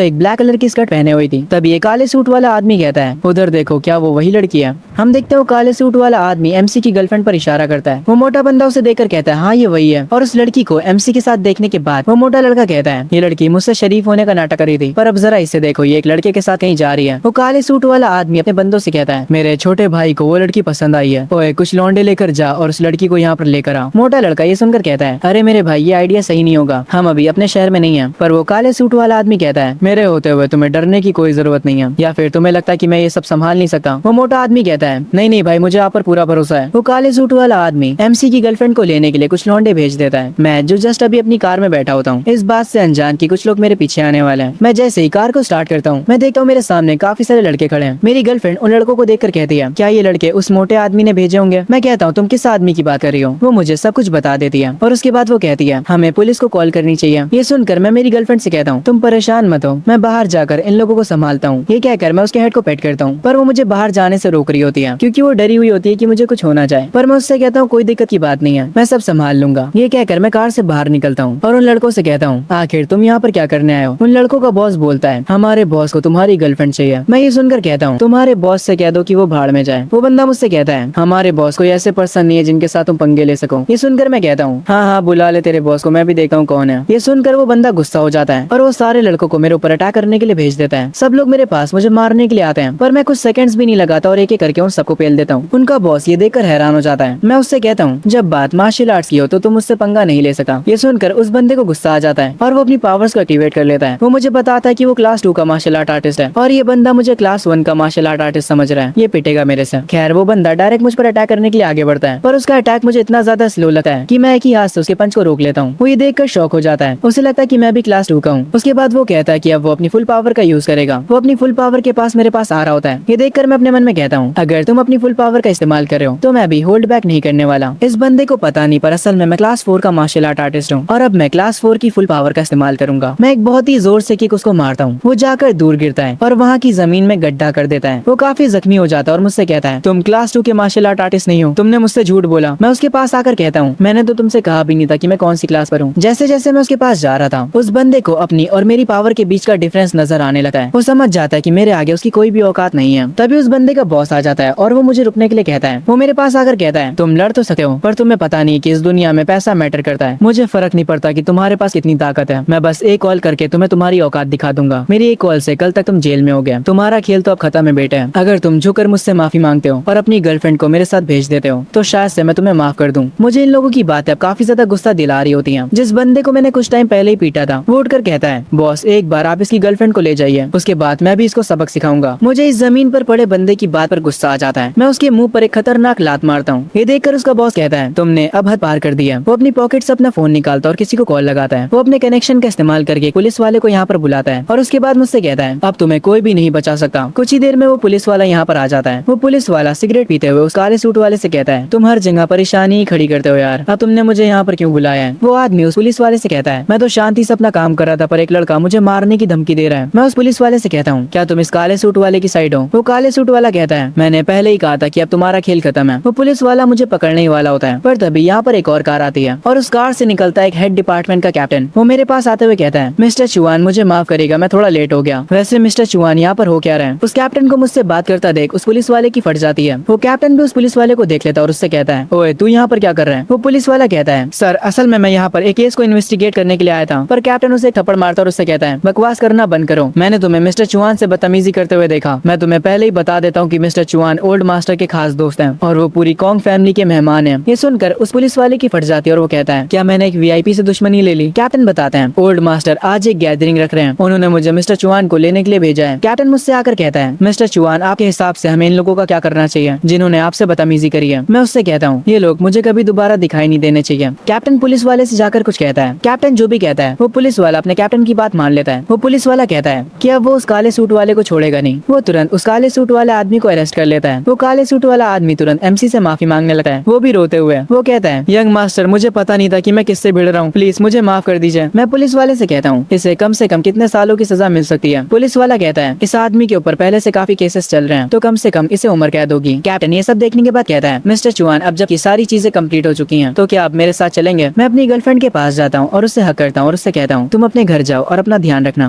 एक ब्लैक कलर की स्कर्ट पहने हुई थी। तभी ये काले सूट वाला आदमी कहता है, उधर देखो, क्या वो वही लड़की है? हम देखते हैं वो काले सूट वाला आदमी एमसी की गर्लफ्रेंड पर इशारा करता है। वो मोटा बंदा उसे देखकर कहता है, हाँ ये वही है। और उस लड़की को एमसी के साथ देखने के बाद वो मोटा लड़का कहता है, ये लड़की मुझसे शरीफ होने का नाटक करी थी, पर अब जरा इसे देखो, ये एक लड़के के साथ कहीं जा रही है। वो काले सूट वाला आदमी अपने बंदों से कहता है, मेरे छोटे भाई को वो लड़की पसंद आई है, ओए कुछ लौंडे लेकर जा और उस लड़की को यहाँ पर लेकर आ। मोटा लड़का ये सुनकर कहता है, अरे मेरे भाई ये आइडिया सही नहीं होगा, हम अभी अपने शहर में नहीं है। पर वो काले सूट वाला आदमी कहता है, मेरे होते हुए तुम्हें डरने की कोई जरूरत नहीं है, या फिर तुम्हें लगता है कि मैं ये सब संभाल नहीं सकता? वो मोटा आदमी कहता है, नहीं नहीं भाई, मुझे आप पर पूरा भरोसा है। वो काले सूट वाला आदमी एमसी की गर्लफ्रेंड को लेने के लिए कुछ लौंडे भेज देता है। मैं जो जस्ट अभी अपनी कार में बैठा होता हूँ इस बात से अनजान कि कुछ लोग मेरे पीछे आने वाले हैं। मैं जैसे ही कार को स्टार्ट करता हूँ मैं देखता हूँ मेरे सामने काफी सारे लड़के खड़े हैं। मेरी गर्लफ्रेंड उन लड़कों को देखकर कहती है, क्या ये लड़के उस मोटे आदमी ने भेजे होंगे? मैं कहता हूँ, तुम किस आदमी की बात कर रही हो? वो मुझे सब कुछ बता देती है और उसके बाद वो कहती है, हमें पुलिस को कॉल करनी चाहिए। ये सुनकर मैं मेरी गर्लफ्रेंड से कहता हूँ, तुम परेशान मत हो, मैं बाहर जाकर इन लोगों को संभालता हूँ। ये कहकर मैं उसके हेड को पेट करता हूँ, पर वो मुझे बाहर जाने से रोक रही होती है क्योंकि वो डरी हुई होती है कि मुझे कुछ होना जाए। पर मैं उससे कहता हूँ, कोई दिक्कत की बात नहीं है, मैं सब संभाल लूंगा। ये कहकर मैं कार से बाहर निकलता हूँ और उन लड़कों से कहता हूँ, आखिर तुम यहाँ पर क्या करने आए हो? उन लड़कों का बॉस बोलता है, हमारे बॉस को तुम्हारी गर्लफ्रेंड चाहिए। मैं ये सुनकर कहता हूँ, तुम्हारे बॉस से कह दो कि वो भाड़ में जाए। वो बंदा मुझसे कहता है, हमारे बॉस कोई ऐसे पर्सन नहीं है जिनके साथ तुम पंगे ले सको। ये सुनकर मैं कहता हूँ, हाँ हाँ बुला ले तेरे बॉस को, मैं भी देखता हूँ कौन है। ये सुनकर वो बंदा गुस्सा हो जाता है और वो सारे लड़कों को मेरे ऊपर अटैक करने के लिए भेज देता है। सब लोग मेरे पास मुझे मारने के लिए आते हैं, पर मैं कुछ सेकंड्स भी नहीं लगाता और एक एक करके उन सबको पेल देता हूँ। उनका बॉस ये देखकर हैरान हो जाता है। मैं उससे कहता हूँ, जब बात मार्शल आर्ट्स की हो तो तुम मुझसे पंगा नहीं ले सका। ये सुनकर उस बंदे को गुस्सा आ जाता है और वो अपनी पावर्स को एक्टिवेट कर लेता है। वो मुझे बताता है कि वो क्लास 2 का मार्शल आर्ट आर्टिस्ट है और ये बंदा मुझे क्लास 1 का मार्शल आर्ट आर्टिस्ट समझ रहा है। ये पिटेगा मेरे से। खैर वो बंदा डायरेक्ट मुझ पर अटैक करने के लिए आगे बढ़ता है, पर उसका अटैक मुझे इतना ज्यादा स्लो लगता है कि मैं एक ही हाथ से उसके पंच को रोक लेता हूँ। वो ये देखकर शॉक हो जाता है। उसे लगता है कि मैं भी क्लास 2 का हूँ। उसके बाद वो कहता है कि अब वो अपनी फुल पावर का यूज करेगा। वो अपनी फुल पावर के पास मेरे पास आ रहा होता है। ये देखकर मैं अपने मन में कहता हूँ, अगर तुम अपनी फुल पावर का इस्तेमाल कर रहे हो तो मैं भी होल्ड बैक नहीं करने वाला। इस बंदे को पता नहीं, पर असल में मैं क्लास 4 का मार्शल आर्ट आर्टिस्ट हूँ और अब मैं क्लास 4 की फुल पावर का इस्तेमाल करूंगा। मैं एक बहुत ही जोर से किक उसको मारता हूँ। वो जाकर दूर गिरता है और वहाँ की जमीन में गड्ढा कर देता है। वो काफी जख्मी हो जाता है और मुझसे कहता है, तुम क्लास 2 के मार्शल आर्ट आर्टिस्ट नहीं हो, तुमने मुझसे झूठ बोला। मैं उसके पास आकर कहता हूँ, मैंने तो तुमसे कहा भी नहीं था कि मैं कौन सी क्लास पर हूँ। जैसे जैसे मैं उसके पास जा रहा था उस बंदे को अपनी और मेरी पावर के बीच का डिफरेंस नजर आने लगता है। वो समझ जाता है कि मेरे आगे उसकी कोई भी औकात नहीं है। तभी उस बंदे का बॉस आ जाता है और वो मुझे रुकने के लिए कहता है। वो मेरे पास आकर कहता है, तुम लड़ तो सकते हो पर तुम्हें पता नहीं कि इस दुनिया में पैसा मैटर करता है। मुझे फर्क नहीं पड़ता कि तुम्हारे पास कितनी ताकत है, मैं बस एक कॉल करके तुम्हें तुम्हारी औकात दिखा दूंगा। मेरी एक कॉल से कल तक तुम जेल में हो गए। तुम्हारा खेल तो अब खत्म है बेटे। अगर तुम झुककर मुझसे माफी मांगते हो और अपनी गर्लफ्रेंड को मेरे साथ भेज देते हो तो शायद से मैं तुम्हें माफ कर दूं। मुझे इन लोगों की बातें अब काफी ज्यादा गुस्सा दिला रही होती हैं। जिस बंदे को मैंने कुछ टाइम पहले ही पीटा था वो उठकर कहता है, बॉस एक बार आप इसकी गर्लफ्रेंड को ले जाइए, उसके बाद मैं भी इसको सबक सिखाऊंगा। मुझे इस जमीन पर पड़े बंदे की बात पर गुस्सा आ जाता है। मैं उसके मुंह पर एक खतरनाक लात मारता हूँ। ये देखकर उसका बॉस कहता है, तुमने अब हद पार कर दिया। वो अपनी पॉकेट से अपना फोन निकालता और किसी को कॉल लगाता है। वो अपने कनेक्शन का इस्तेमाल करके पुलिस वाले को यहाँ पर बुलाता है और उसके बाद मुझसे कहता है, अब तुम्हें कोई भी नहीं बचा सकता। कुछ ही देर में वो पुलिस वाला यहाँ पर आ जाता है। वो पुलिस वाला सिगरेट पीते हुए उस काले सूट वाले से कहता है, तुम हर जगह परेशानी खड़ी करते हो यार, अब तुमने मुझे यहाँ पर क्यों बुलाया है? वो आदमी उस पुलिस वाले से कहता है, मैं तो शांति से अपना काम कर रहा था पर एक लड़का मुझे मारने की धमकी दे रहा है। मैं उस पुलिस वाले से कहता हूँ, क्या तुम इस काले सूट वाले की साइड हो? वो काले सूट वाला कहता है, है। मैंने पहले ही कहा था कि अब तुम्हारा खेल खत्म है। वो पुलिस वाला मुझे पकड़ने ही वाला होता है, पर तभी यहाँ पर एक और कार आती है और उस कार से निकलता है एक हेड डिपार्टमेंट का कैप्टन। वो मेरे पास आते हुए कहता है, मिस्टर चुआन मुझे माफ करेगा, मैं थोड़ा लेट हो गया। वैसे मिस्टर चुआन यहाँ पर हो क्या रहे हैं? उस कैप्टन को मुझसे बात करता देख उस पुलिस वाले की फट जाती है। वो कैप्टन भी उस पुलिस वाले को देख लेता है और उससे कहता है, ओए तू यहाँ पर क्या कर रहा है? वो पुलिस वाला कहता है, सर असल में मैं यहाँ पर एक केस को इन्वेस्टिगेट करने के लिए आया था। पर कैप्टन उसे एक थप्पड़ मारता और उससे कहता है, बकवास करना बंद करो, मैंने तुम्हें मिस्टर चुआन से बदतमीजी करते हुए देखा। मैं तुम्हें पहले ही बता देता हूँ कि मिस्टर चुआन ओल्ड मास्टर के खास दोस्त हैं और वो पूरी कॉन्ग फैमिली के मेहमान हैं। ये सुनकर उस पुलिस वाले की फट जाती है और वो कहता है, क्या मैंने एक वीआईपी से दुश्मनी ले ली? कैप्टन बताते हैं, ओल्ड मास्टर आज एक गैदरिंग रख रहे हैं, उन्होंने मुझे मिस्टर चुआन को लेने के लिए भेजा है। कैप्टन मुझसे आकर कहता है, मिस्टर चुआन आपके हिसाब से हमें इन लोगों का क्या करना चाहिए जिन्होंने आपसे बदतमीजी करी है? मैं उससे कहता हूँ, ये लोग मुझे कभी दोबारा दिखाई नहीं देने चाहिए। कैप्टन पुलिस वाले से जाकर कुछ कहता है। कैप्टन जो भी कहता है वो पुलिस वाला अपने कैप्टन की बात मान लेता है। वो पुलिस वाला कहता है कि अब वो उस काले सूट वाले को छोड़ेगा नहीं। वो तुरंत उस काले सूट वाले आदमी को अरेस्ट कर लेता है। वो काले सूट वाला आदमी तुरंत एमसी से माफी मांगने लगता है, वो भी रोते हुए। वो कहता है, यंग मास्टर मुझे पता नहीं था कि मैं किससे भिड़ रहा हूँ, प्लीज मुझे माफ कर दीजिए। मैं पुलिस वाले से कहता हूँ, इसे कम से कम कितने सालों की सजा मिल सकती है? पुलिस वाला कहता है, इस आदमी के ऊपर पहले से काफी केसेस चल रहे हैं, तो कम से कम इसे उम्र कैद होगी। कैप्टन ये सब देखने के बाद कहता है, मिस्टर चुआन अब जब ये सारी चीजें कंप्लीट हो चुकी हैं, तो क्या आप मेरे साथ चलेंगे? मैं अपनी गर्लफ्रेंड के पास जाता हूँ और उससे हक करता हूँ और उससे कहता हूँ, तुम अपने घर जाओ और अपना ध्यान रखना।